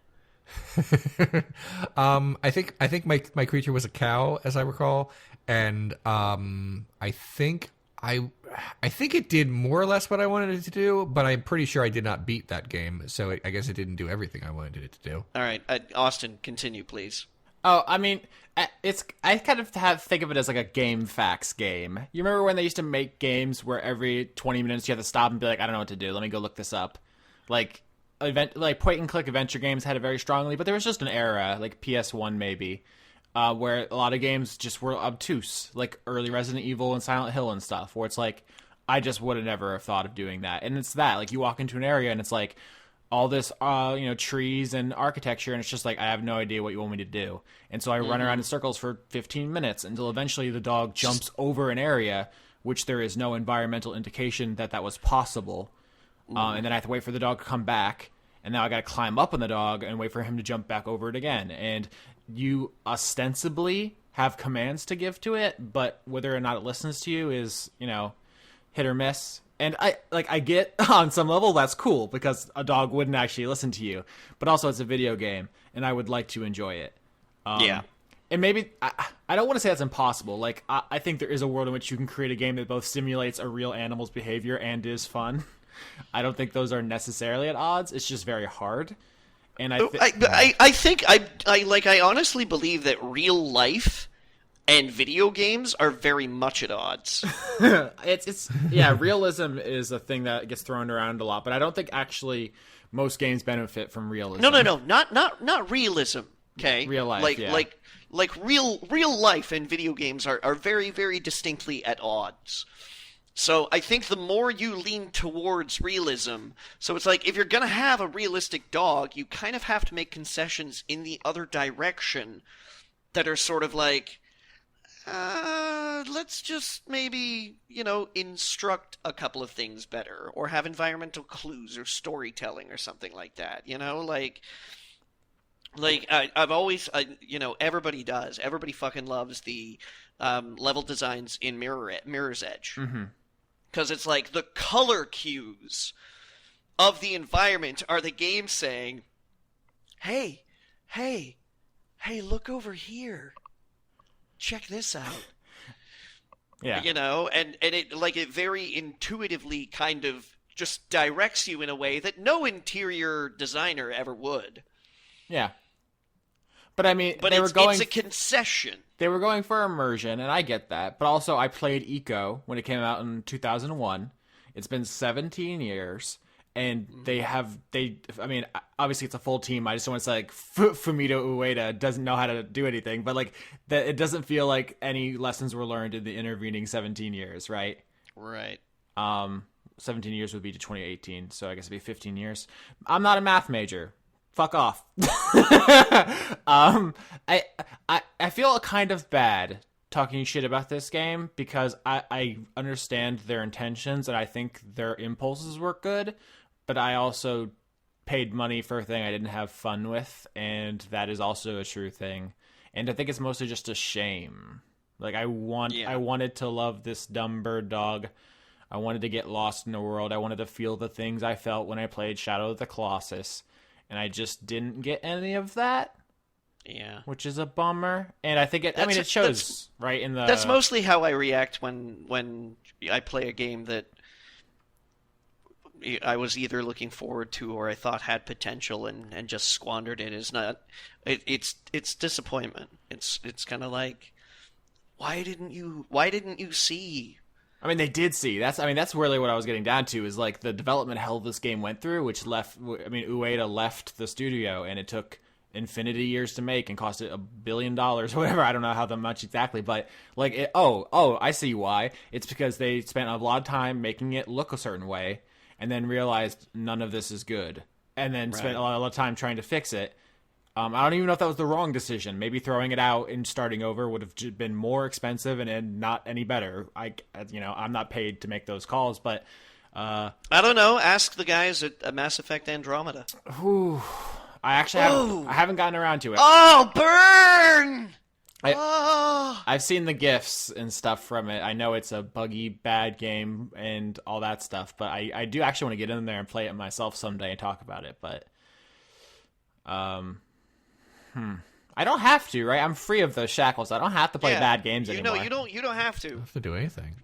I think my creature was a cow, as I recall, and I think it did more or less what I wanted it to do, but I'm pretty sure I did not beat that game, so I guess it didn't do everything I wanted it to do. All right, Austin, continue, please. Oh, I mean, I kind of think of it as like a game facts game. You remember when they used to make games where every 20 minutes you have to stop and be like, I don't know what to do, let me go look this up. Like point and click adventure games had it very strongly, but there was just an era, like PS1 maybe, where a lot of games just were obtuse, like early Resident Evil and Silent Hill and stuff, where it's like, I just would have never have thought of doing that. And it's that, like, you walk into an area and it's like all this, trees and architecture, and it's just like, I have no idea what you want me to do. And so I run around in circles for 15 minutes until eventually the dog jumps over an area, which there is no environmental indication that was possible. And then I have to wait for the dog to come back, and now I got to climb up on the dog and wait for him to jump back over it again. And you ostensibly have commands to give to it, but whether or not it listens to you is, hit or miss. And I get on some level that's cool because a dog wouldn't actually listen to you, but also it's a video game and I would like to enjoy it. And maybe I don't want to say that's impossible. Like I think there is a world in which you can create a game that both simulates a real animal's behavior and is fun. I don't think those are necessarily at odds. It's just very hard. And I honestly believe that real life and video games are very much at odds. Realism is a thing that gets thrown around a lot, but I don't think actually most games benefit from realism. No, not realism. Okay, real life, like real life and video games are very, very distinctly at odds. So I think the more you lean towards realism, so it's like if you're going to have a realistic dog, you kind of have to make concessions in the other direction that are sort of like, let's just maybe, instruct a couple of things better, or have environmental clues or storytelling or something like that, I've always, everybody fucking loves the level designs in Mirror's Edge. Mm-hmm. Because it's like the color cues of the environment are the game saying, hey, look over here. Check this out. Yeah. And it very intuitively kind of just directs you in a way that no interior designer ever would. Yeah. But I mean, it's a concession. They were going for immersion, and I get that. But also, I played Eco when it came out in 2001. It's been 17 years, and obviously it's a full team. I just don't want to say, like, Fumito Ueda doesn't know how to do anything. But, like, it doesn't feel like any lessons were learned in the intervening 17 years, right? Right. 17 years would be to 2018, so I guess it'd be 15 years. I'm not a math major. Fuck off. I feel kind of bad talking shit about this game because I understand their intentions and I think their impulses were good, but I also paid money for a thing I didn't have fun with, and that is also a true thing. And I think it's mostly just a shame. Like I wanted to love this dumb bird dog. I wanted to get lost in the world. I wanted to feel the things I felt when I played Shadow of the Colossus, and I just didn't get any of that. Yeah, which is a bummer. And I think it shows right in the. That's mostly how I react when I play a game that I was either looking forward to or I thought had potential and just squandered it. It's disappointment. It's kind of like, why didn't you see? I mean, they did see. That's really what I was getting down to, is like the development hell this game went through, which Ueda left the studio, and it took infinity years to make and cost it $1 billion or whatever. I don't know how much exactly, but like, I see why. It's because they spent a lot of time making it look a certain way, and then realized none of this is good, and then spent a lot of time trying to fix it. I don't even know if that was the wrong decision. Maybe throwing it out and starting over would have been more expensive and not any better. I'm not paid to make those calls, but I don't know. Ask the guys at Mass Effect Andromeda. I haven't gotten around to it. Oh, burn! I've seen the GIFs and stuff from it. I know it's a buggy, bad game and all that stuff, but I do actually want to get in there and play it myself someday and talk about it. But I don't have to, right? I'm free of those shackles. I don't have to play bad games anymore. You don't have to. You don't have to do anything.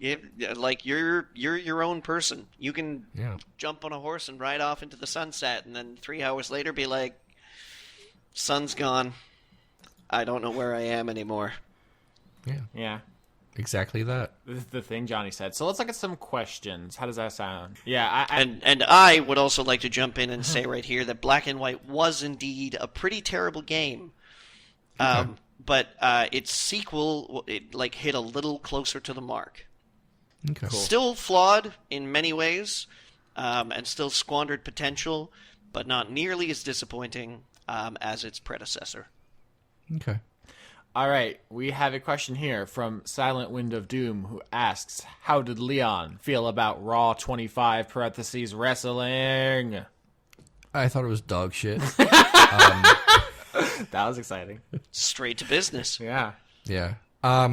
Like you're your own person. You can jump on a horse and ride off into the sunset, and then 3 hours later be like, "Sun's gone. I don't know where I am anymore." Yeah. Exactly that. This is the thing Johnny said. So let's look at some questions. How does that sound? Yeah, and I would also like to jump in and say right here that Black and White was indeed a pretty terrible game. Okay. But its sequel, hit a little closer to the mark. Okay. Cool. Still flawed in many ways, and still squandered potential, but not nearly as disappointing as its predecessor. Okay. All right, we have a question here from Silent Wind of Doom, who asks, how did Leon feel about Raw 25 wrestling? I thought it was dog shit. That was exciting. Straight to business. Yeah. Yeah. I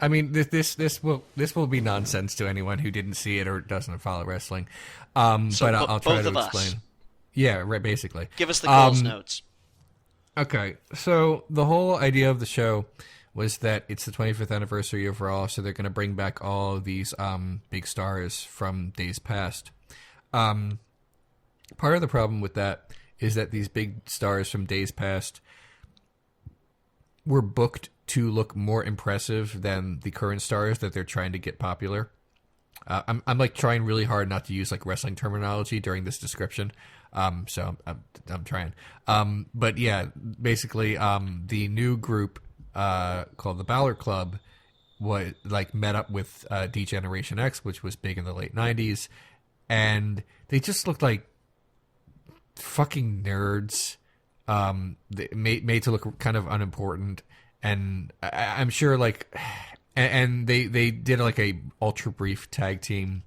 mean, this will be nonsense to anyone who didn't see it or doesn't follow wrestling. But I'll try to explain. Yeah, right. Basically, give us the Cole's notes. Okay, so the whole idea of the show was that it's the 25th anniversary of Raw, so they're going to bring back all of these big stars from days past. Part of the problem with that is that these big stars from days past were booked to look more impressive than the current stars that they're trying to get popular. I'm like trying really hard not to use like wrestling terminology during this description. So I'm trying. But yeah, basically, the new group, called the Balor Club was like met up with, D-Generation X, which was big in the late 90s. And they just looked like fucking nerds, made to look kind of unimportant. And I'm sure like, and they did like a ultra brief tag team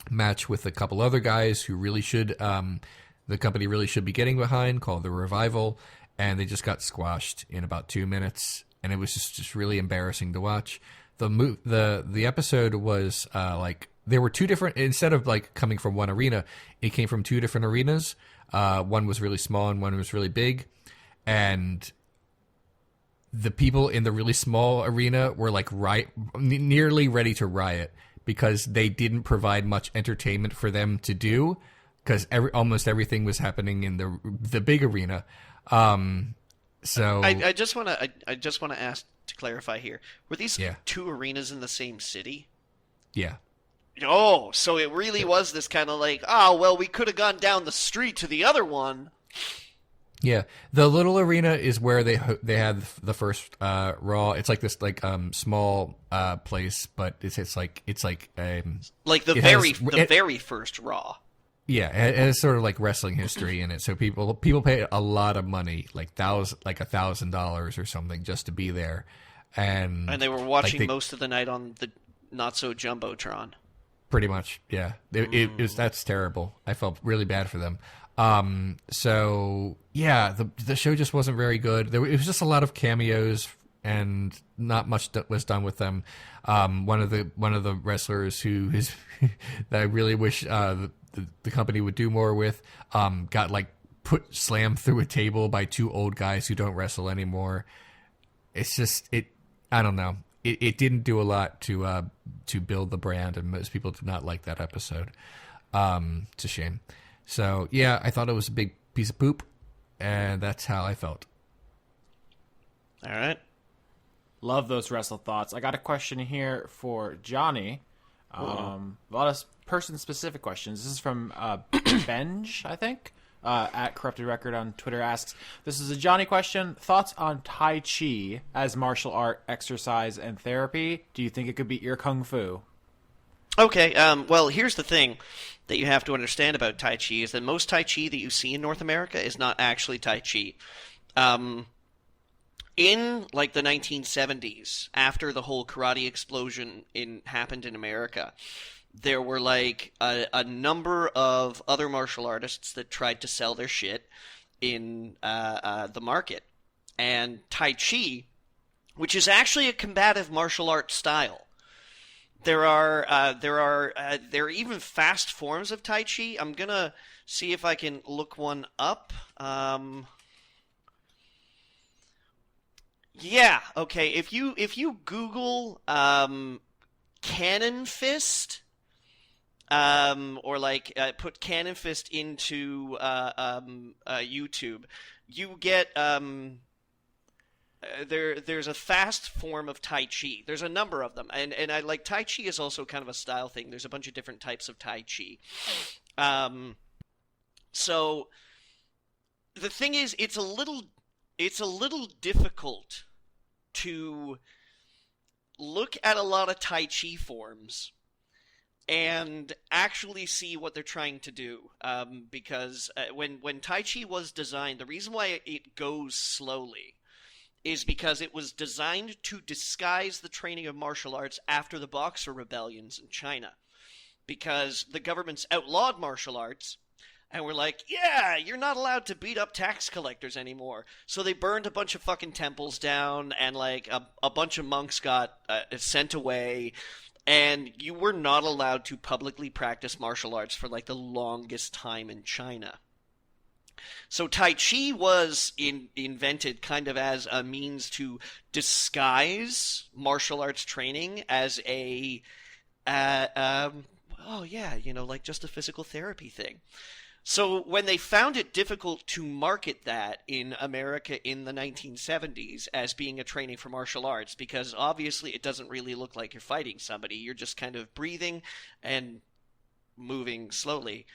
match with a couple other guys who really should, the company really should be getting behind, called The Revival, and they just got squashed in about 2 minutes, and it was just really embarrassing to watch. The episode was like there were two different, instead of like coming from one arena, it came from two different arenas. One was really small and one was really big, and the people in the really small arena were like nearly ready to riot because they didn't provide much entertainment for them to do, because almost everything was happening in the big arena. So I just want to ask to clarify here: were these two arenas in the same city? Yeah. Oh, so it really was this kind of like, we could have gone down the street to the other one. Yeah, the little arena is where they had the first Raw. It's like this small place, but it's like the very first Raw. Yeah, it has sort of like wrestling history in it. So people pay a lot of money, like $1,000 or something, just to be there, and they were watching most of the night on the not so jumbotron. Pretty much, yeah. That's terrible. I felt really bad for them. So yeah, the show just wasn't very good. It was just a lot of cameos and not much was done with them. One of the wrestlers who is that I really wish the company would do more with got like slammed through a table by two old guys who don't wrestle anymore. It's just I don't know. It didn't do a lot to build the brand, and most people did not like that episode. It's a shame. So yeah, I thought it was a big piece of poop, and that's how I felt. All right. Love those wrestle thoughts. I got a question here for Johnny. A lot of person-specific questions. This is from Benj, I think, at Corrupted Record on Twitter. Asks, this is a Johnny question. Thoughts on Tai Chi as martial art, exercise, and therapy? Do you think it could beat your Kung Fu? Okay, well, here's the thing that you have to understand about Tai Chi is that most Tai Chi that you see in North America is not actually Tai Chi. In, like, the 1970s, after the whole karate explosion happened in America, there were, like, a number of other martial artists that tried to sell their shit in the market. And Tai Chi, which is actually a combative martial art style, there are even fast forms of Tai Chi. I'm gonna see if I can look one up. Yeah, okay. If you Google Cannon Fist, or like put Cannon Fist into YouTube, you get there's a fast form of Tai Chi. There's a number of them, and I like Tai Chi is also kind of a style thing. There's a bunch of different types of Tai Chi. So the thing is, it's a little difficult to look at a lot of Tai Chi forms and actually see what they're trying to do. Because when Tai Chi was designed, the reason why it goes slowly is because it was designed to disguise the training of martial arts after the Boxer rebellions in China. Because the governments outlawed martial arts, and we're like, yeah, you're not allowed to beat up tax collectors anymore. So they burned a bunch of fucking temples down, and like a bunch of monks got sent away, and you were not allowed to publicly practice martial arts for like the longest time in China. So Tai Chi was invented kind of as a means to disguise martial arts training as a, like just a physical therapy thing. So when they found it difficult to market that in America in the 1970s as being a training for martial arts, because obviously it doesn't really look like you're fighting somebody, you're just kind of breathing and moving slowly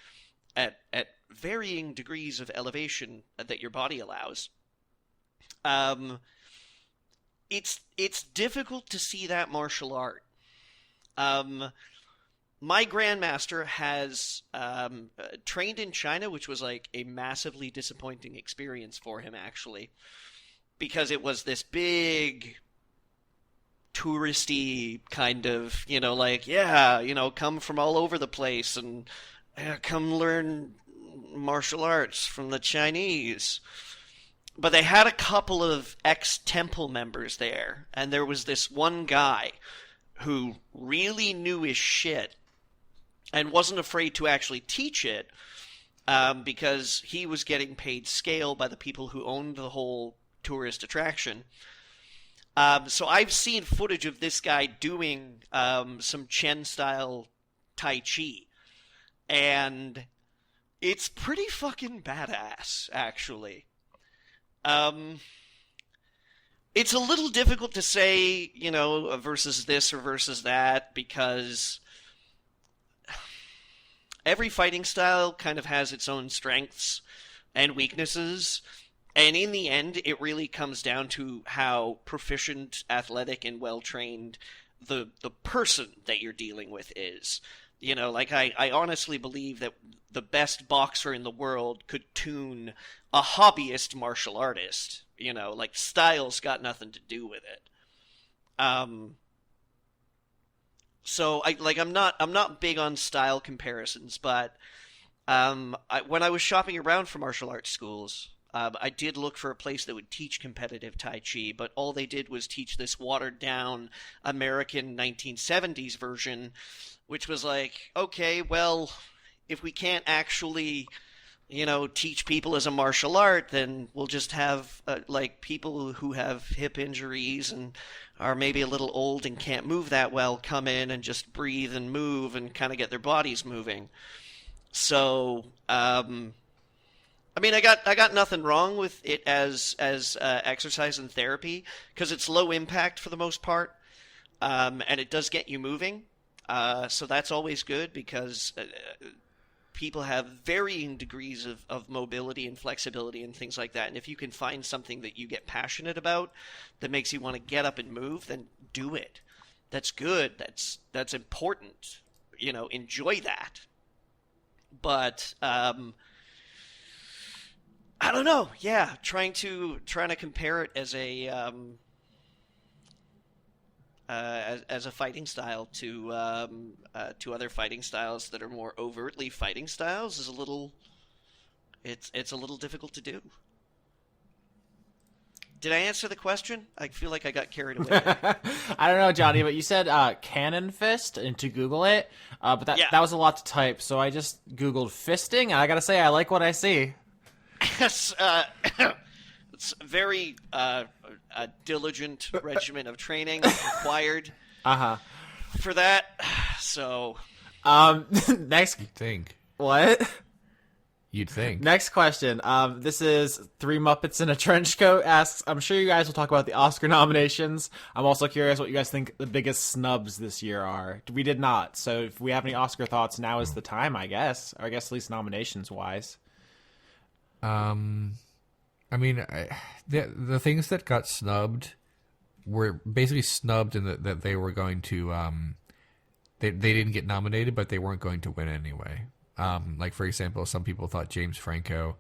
at varying degrees of elevation that your body allows. It's difficult to see that martial art. My grandmaster has trained in China, which was like a massively disappointing experience for him, actually, because it was this big touristy kind of, come from all over the place and come learn martial arts from the Chinese. But they had a couple of ex-temple members there, and there was this one guy who really knew his shit and wasn't afraid to actually teach it, because he was getting paid scale by the people who owned the whole tourist attraction. So I've seen footage of this guy doing some Chen-style Tai Chi, and it's pretty fucking badass, actually. It's a little difficult to say, versus this or versus that, because every fighting style kind of has its own strengths and weaknesses, and in the end, it really comes down to how proficient, athletic, and well-trained the person that you're dealing with is. I honestly believe that the best boxer in the world could tune a hobbyist martial artist. Style's got nothing to do with it. So I'm not big on style comparisons, but when I was shopping around for martial arts schools, I did look for a place that would teach competitive Tai Chi, but all they did was teach this watered-down American 1970s version, which was like, okay, well, if we can't actually, teach people as a martial art, then we'll just have, people who have hip injuries and are maybe a little old and can't move that well come in and just breathe and move and kind of get their bodies moving. So, I got nothing wrong with it as exercise and therapy because it's low impact for the most part, and it does get you moving. So that's always good because people have varying degrees of mobility and flexibility and things like that. And if you can find something that you get passionate about that makes you want to get up and move, then do it. That's good. That's important. Enjoy that. But I don't know. Yeah, trying to compare it as a fighting style to other fighting styles that are more overtly fighting styles is a little. It's a little difficult to do. Did I answer the question? I feel like I got carried away. I don't know, Johnny, but you said cannon fist and to Google it, but that was a lot to type, so I just Googled fisting, and I gotta say, I like what I see. Yes, it's a very a diligent regimen of training required for that. So, next, You'd think. What? You'd think. Next question. This is Three Muppets in a Trench Coat asks, I'm sure you guys will talk about the Oscar nominations. I'm also curious what you guys think the biggest snubs this year are. We did not, so if we have any Oscar thoughts, now is the time, I guess. Or I guess at least nominations-wise. The things that got snubbed were basically snubbed in that they were going to they didn't get nominated, but they weren't going to win anyway. Like for example, some people thought James Franco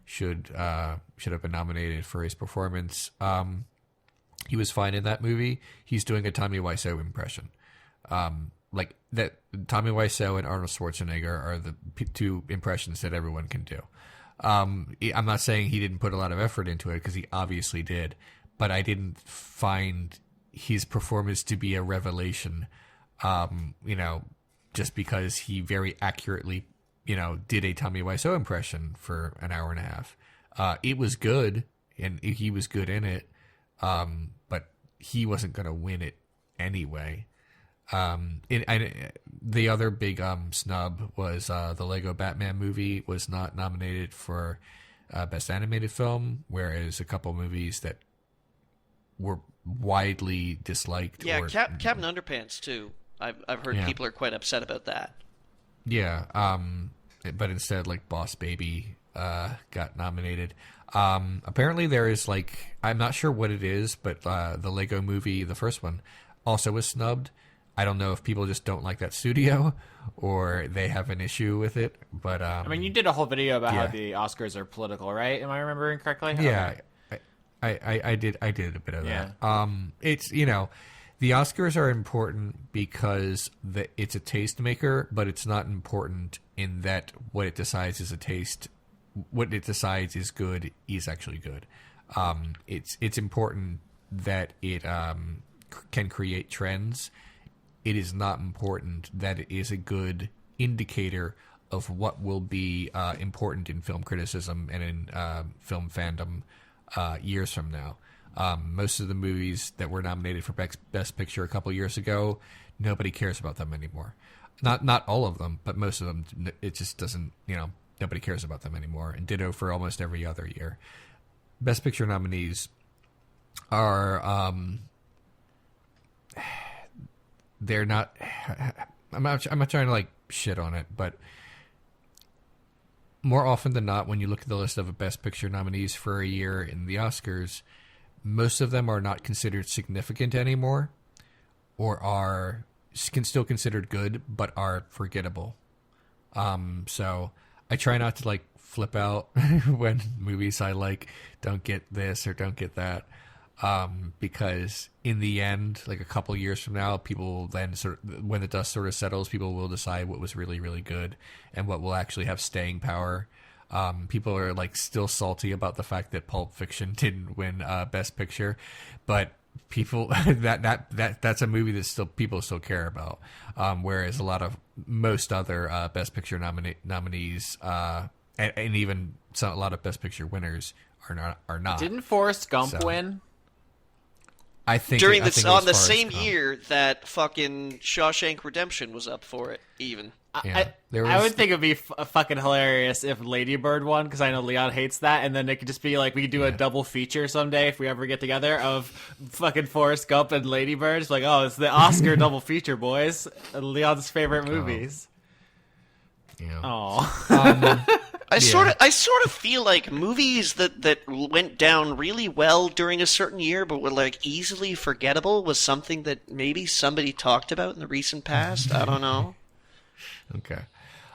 should have been nominated for his performance. He was fine in that movie. He's doing a Tommy Wiseau impression. Like that, Tommy Wiseau and Arnold Schwarzenegger are the two impressions that everyone can do. I'm not saying he didn't put a lot of effort into it because he obviously did, but I didn't find his performance to be a revelation. Just because he very accurately, did a Tommy Wiseau impression for an hour and a half. It was good, and he was good in it, but he wasn't going to win it anyway. The other big snub was the Lego Batman movie was not nominated for Best Animated Film, whereas a couple movies that were widely disliked. Yeah, Captain Underpants too. I've heard people are quite upset about that. Yeah, but instead, like Boss Baby got nominated. Apparently, there is I'm not sure what it is, but the Lego Movie, the first one, also was snubbed. I don't know if people just don't like that studio or they have an issue with it, but you did a whole video about how the Oscars are political, right? Am I remembering correctly? Yeah, okay. I did a bit of that. It's the Oscars are important because it's a tastemaker, but it's not important in that what it decides is a taste. What it decides is good is actually good. It's important that it can create trends. It is not important that it is a good indicator of what will be important in film criticism and in film fandom years from now. Most of the movies that were nominated for Best Picture a couple years ago, nobody cares about them anymore. Not all of them, but most of them, it just doesn't, nobody cares about them anymore. And ditto for almost every other year. Best Picture nominees are, they're not, I'm not trying to shit on it, but more often than not, when you look at the list of Best Picture nominees for a year in the Oscars, most of them are not considered significant anymore, or can still considered good, but are forgettable. So I try not to flip out when movies I like don't get this or don't get that, because in the end, a couple years from now, people will then when the dust sort of settles, people will decide what was really, really good and what will actually have staying power. People are like still salty about the fact that Pulp Fiction didn't win Best Picture, but people that's a movie that still people still care about. Whereas most other Best Picture nominees and even a lot of Best Picture winners are not. Didn't Forrest Gump win? I think during I think it on was the Forrest same Gump. year that fucking Shawshank Redemption was up for it, even. Yeah, I would think it'd be fucking hilarious if Lady Bird won, because I know Leon hates that, and then it could just be like we could do a double feature someday if we ever get together of fucking Forrest Gump and Lady Bird. It's like, oh, it's the Oscar double feature, boys. Leon's favorite movies. Yeah. Oh. I sort of feel like movies that went down really well during a certain year but were like easily forgettable was something that maybe somebody talked about in the recent past. I don't know. Okay.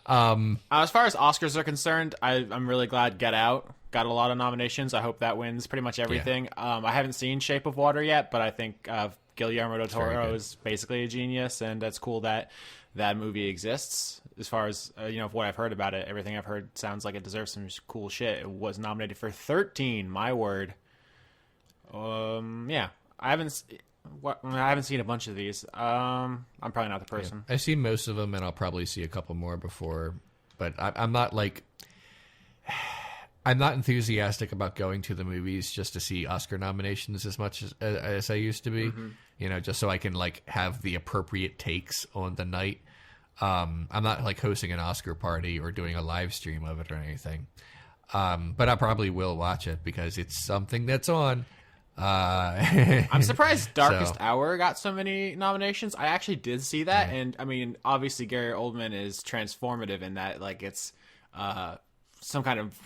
As far as Oscars are concerned, I'm really glad Get Out got a lot of nominations. I hope that wins pretty much everything. I haven't seen Shape of Water yet, but I think Guillermo del Toro is basically a genius, and that's cool that that movie exists. As far as what I've heard about it, everything I've heard sounds like it deserves some cool shit. It was nominated for 13. My word. Yeah, I haven't seen a bunch of these. I'm probably not the person. I've seen most of them, and I'll probably see a couple more before. But I'm not I'm not enthusiastic about going to the movies just to see Oscar nominations as much as I used to be. Mm-hmm. Just so I can have the appropriate takes on the night. I'm not hosting an Oscar party or doing a live stream of it or anything. But I probably will watch it because it's something that's on. I'm surprised Darkest Hour got so many nominations. I actually did see that, and I mean, obviously Gary Oldman is transformative in that, it's some kind of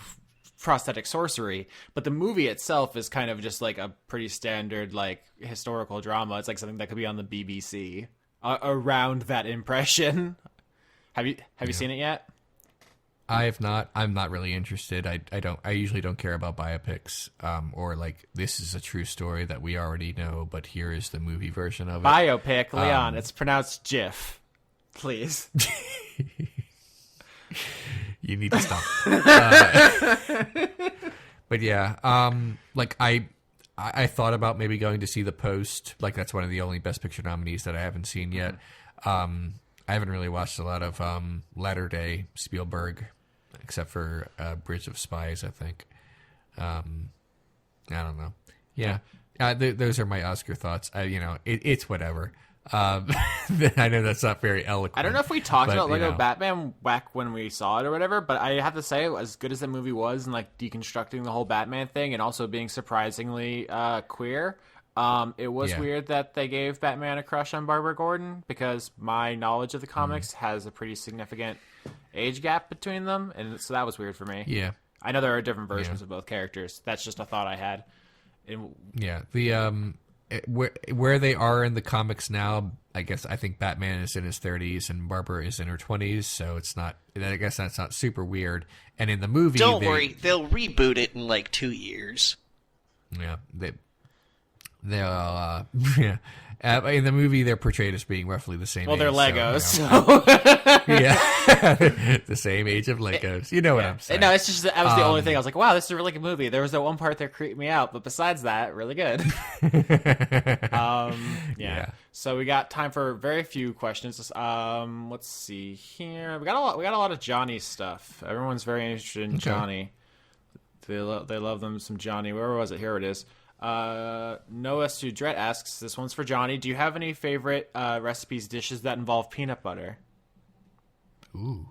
prosthetic sorcery, but the movie itself is kind of just a pretty standard historical drama. It's something that could be on the BBC around that impression. Have you seen it yet? I have not. I'm not really interested. I usually don't care about biopics, or this is a true story that we already know, but here is the movie version of it. Biopic, Leon. It's pronounced GIF. Please. You need to stop. But yeah, I thought about maybe going to see The Post. That's one of the only Best Picture nominees that I haven't seen yet. I haven't really watched a lot of latter-day Spielberg, except for Bridge of Spies, I think. I don't know. Yeah, those are my Oscar thoughts. It's whatever. I know that's not very eloquent. I don't know if we talked about Lego Batman back when we saw it or whatever, but I have to say, as good as that movie was and deconstructing the whole Batman thing and also being surprisingly queer, it was weird that they gave Batman a crush on Barbara Gordon, because my knowledge of the comics has a pretty significant age gap between them, and so that was weird for me. Yeah. I know there are different versions of both characters. That's just a thought I had. Where they are in the comics now, I think Batman is in his 30s and Barbara is in her 20s, so it's not. I guess that's not super weird. And in the movie, don't worry, they'll reboot it in 2 years. Yeah, they'll in the movie they're portrayed as being roughly the same. Well, age, they're Legos, so. Yeah, the same age of Legos. You know what I'm saying? No, it's just that was the only thing. I was like, wow, this is a really good movie. There was that one part that creeped me out, but besides that, really good. Yeah. So we got time for very few questions. Let's see here. We got a lot of Johnny stuff. Everyone's very interested in Johnny. They love them some Johnny. Where was it? Here it is. Noah Sudret asks, this one's for Johnny. Do you have any favorite recipes, dishes that involve peanut butter? Ooh,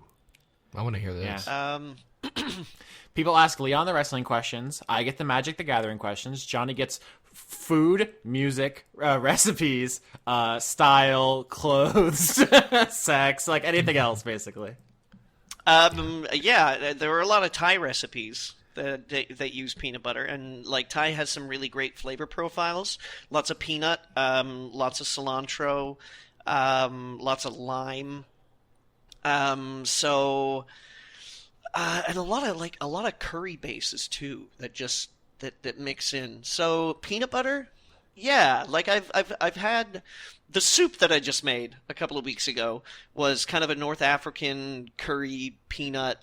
I want to hear this. Yeah. People ask Leon the wrestling questions. I get the Magic the Gathering questions. Johnny gets food, music, recipes, style, clothes, sex, anything else, basically. Yeah, there are a lot of Thai recipes that use peanut butter, and Thai has some really great flavor profiles. Lots of peanut, lots of cilantro, lots of lime. And a lot of curry bases too that mix in. So peanut butter, yeah. I've had the soup that I just made a couple of weeks ago was kind of a North African curry peanut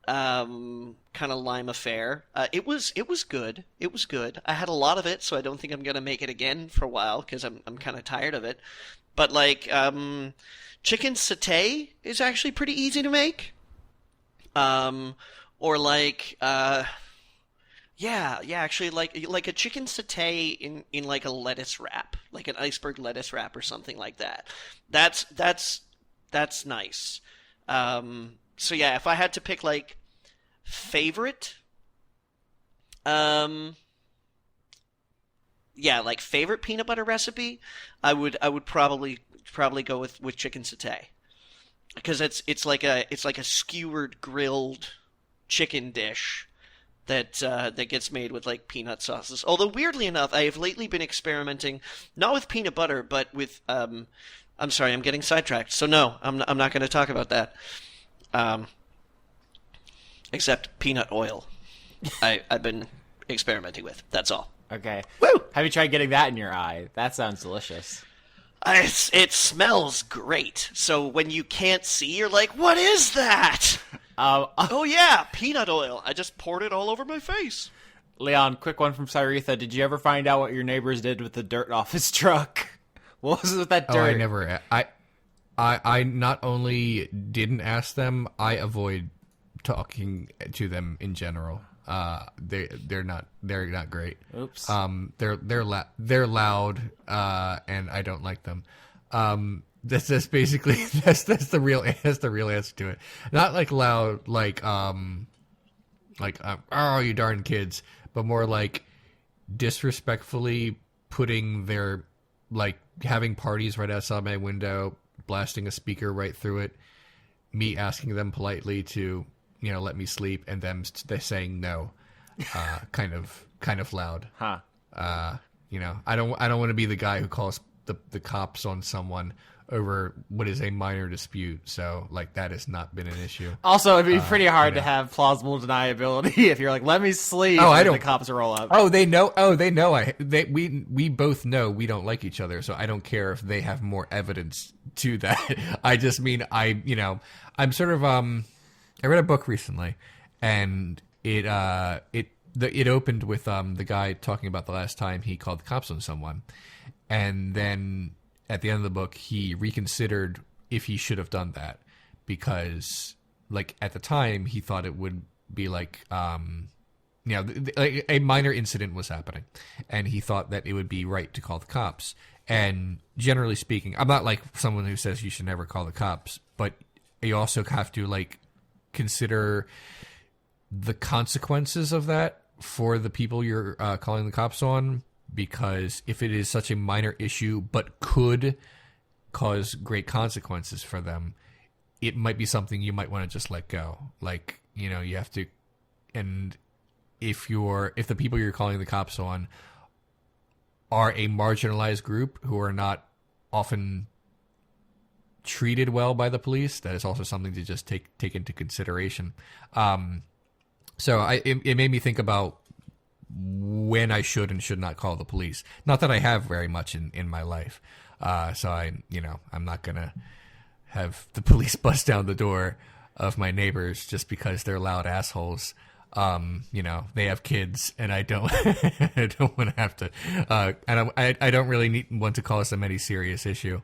kind of lime affair. It was good. It was good. I had a lot of it, so I don't think I'm gonna make it again for a while because I'm kind of tired of it. But like chicken satay is actually pretty easy to make. Or like actually like a chicken satay in like a lettuce wrap, like an iceberg lettuce wrap or something like that. That's nice. So yeah, if I had to pick like favorite, like favorite peanut butter recipe, I would probably go with chicken satay because it's like a skewered grilled chicken dish that gets made with like peanut sauces. Although weirdly enough, I have lately been experimenting not with peanut butter but with I'm sorry, I'm getting sidetracked. So no, I'm not going to talk about that. Except peanut oil, I've been experimenting with. That's all. Okay. Woo! Have you tried getting that in your eye? That sounds delicious. It smells great. So when you can't see, you're like, "What is that?" Oh yeah, peanut oil. I just poured it all over my face. Leon, quick one from Cyretha. Did you ever find out what your neighbors did with the dirt off his truck? What was it with that dirt? Oh, I never. I not only didn't ask them, I avoid talking to them in general. They're not great. Oops. They're loud, and I don't like them. That's basically that's the real answer to it. Not like loud, like oh you darn kids, but more like disrespectfully putting their like having parties right outside my window, blasting a speaker right through it, me asking them politely to let me sleep, and them they're saying no, kind of loud. Huh. I don't want to be the guy who calls the cops on someone over what is a minor dispute. So like that has not been an issue. Also, it'd be pretty hard to have plausible deniability if you're like, let me sleep. Oh, and the cops roll up. Oh, they know. We both know we don't like each other. So I don't care if they have more evidence to that. I just mean I'm sort of I read a book recently, and it opened with the guy talking about the last time he called the cops on someone, and then at the end of the book he reconsidered if he should have done that because like at the time he thought it would be like like a minor incident was happening, and he thought that it would be right to call the cops. And generally speaking, I'm not like someone who says you should never call the cops, but you also have to like consider the consequences of that for the people you're calling the cops on, because if it is such a minor issue but could cause great consequences for them, it might be something you might want to just let go. Like, you have to, and if the people you're calling the cops on are a marginalized group who are not often treated well by the police, that is also something to just take into consideration. So it made me think about when I should and should not call the police. Not that I have very much in my life. So I'm not gonna have the police bust down the door of my neighbors just because they're loud assholes. They have kids, and I don't I don't want to have to I don't really want to cause them any serious issue.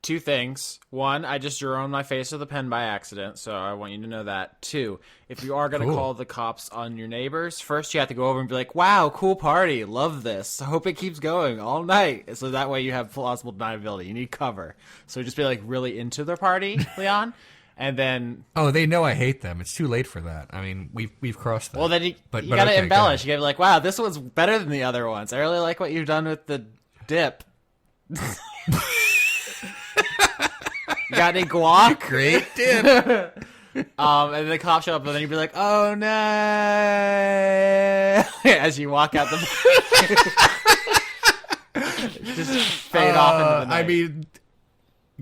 Two things. One, I just drew on my face with a pen by accident, so I want you to know that. Two, if you are going to call the cops on your neighbors, first you have to go over and be like, wow, cool party, love this, hope it keeps going all night. So that way you have plausible deniability. You need cover. So just be like really into their party, Leon, and then... Oh, they know I hate them. It's too late for that. I mean, we've crossed that. Well, then you got to embellish. You got to be like, wow, this one's better than the other ones. I really like what you've done with the dip. You got any guac? Great dip. And then the cops show up, and then you'd be like, oh no, as you walk out the just fade off into the night. I mean,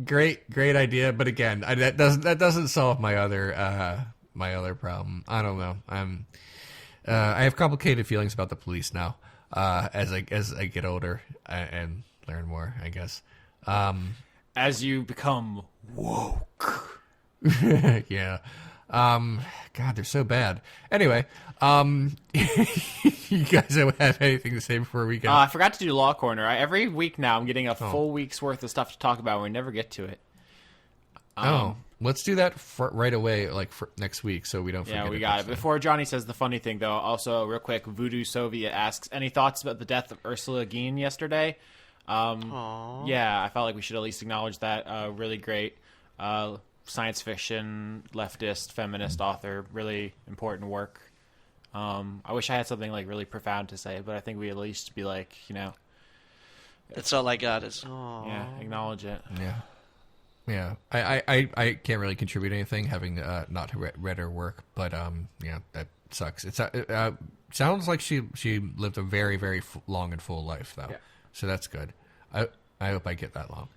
great idea, but again, that doesn't solve my other problem. I don't know. I have complicated feelings about the police now, as I get older and learn more, I guess. As you become woke. Yeah. God, they're so bad. Anyway, you guys have anything to say before we go? I forgot to do Law Corner. Every week now, I'm getting a full week's worth of stuff to talk about, and we never get to it. Let's do that right away, like for next week, so we don't forget. Yeah, we got it. Before Johnny says the funny thing, though, also real quick, Voodoo Soviet asks, any thoughts about the death of Ursula Le Guin yesterday? Yeah, I felt like we should at least acknowledge that. Really great science fiction, leftist, feminist author. Really important work. I wish I had something like really profound to say, but I think we at least be like, That's all I got is, yeah, acknowledge it. Yeah. I can't really contribute anything, having not read her work, but yeah, that sucks. It sounds like she lived a very, very long and full life, though. Yeah. So that's good. I hope I get that long.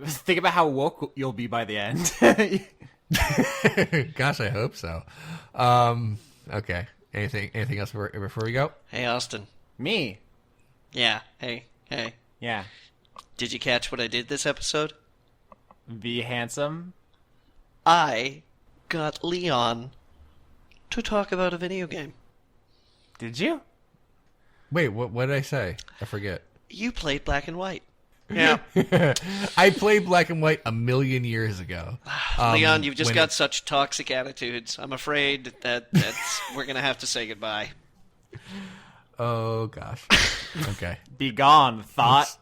Think about how woke you'll be by the end. Gosh, I hope so. Okay. Anything else before we go? Hey, Austin. Me? Yeah. Hey. Yeah. Did you catch what I did this episode? Be handsome? I got Leon to talk about a video game. Did you? Wait, what did I say? I forget. You played Black and White. Yeah. I played Black and White 1,000,000 years ago. Leon, you've just got such toxic attitudes. I'm afraid that's we're going to have to say goodbye. Oh, gosh. Okay. Be gone, thought.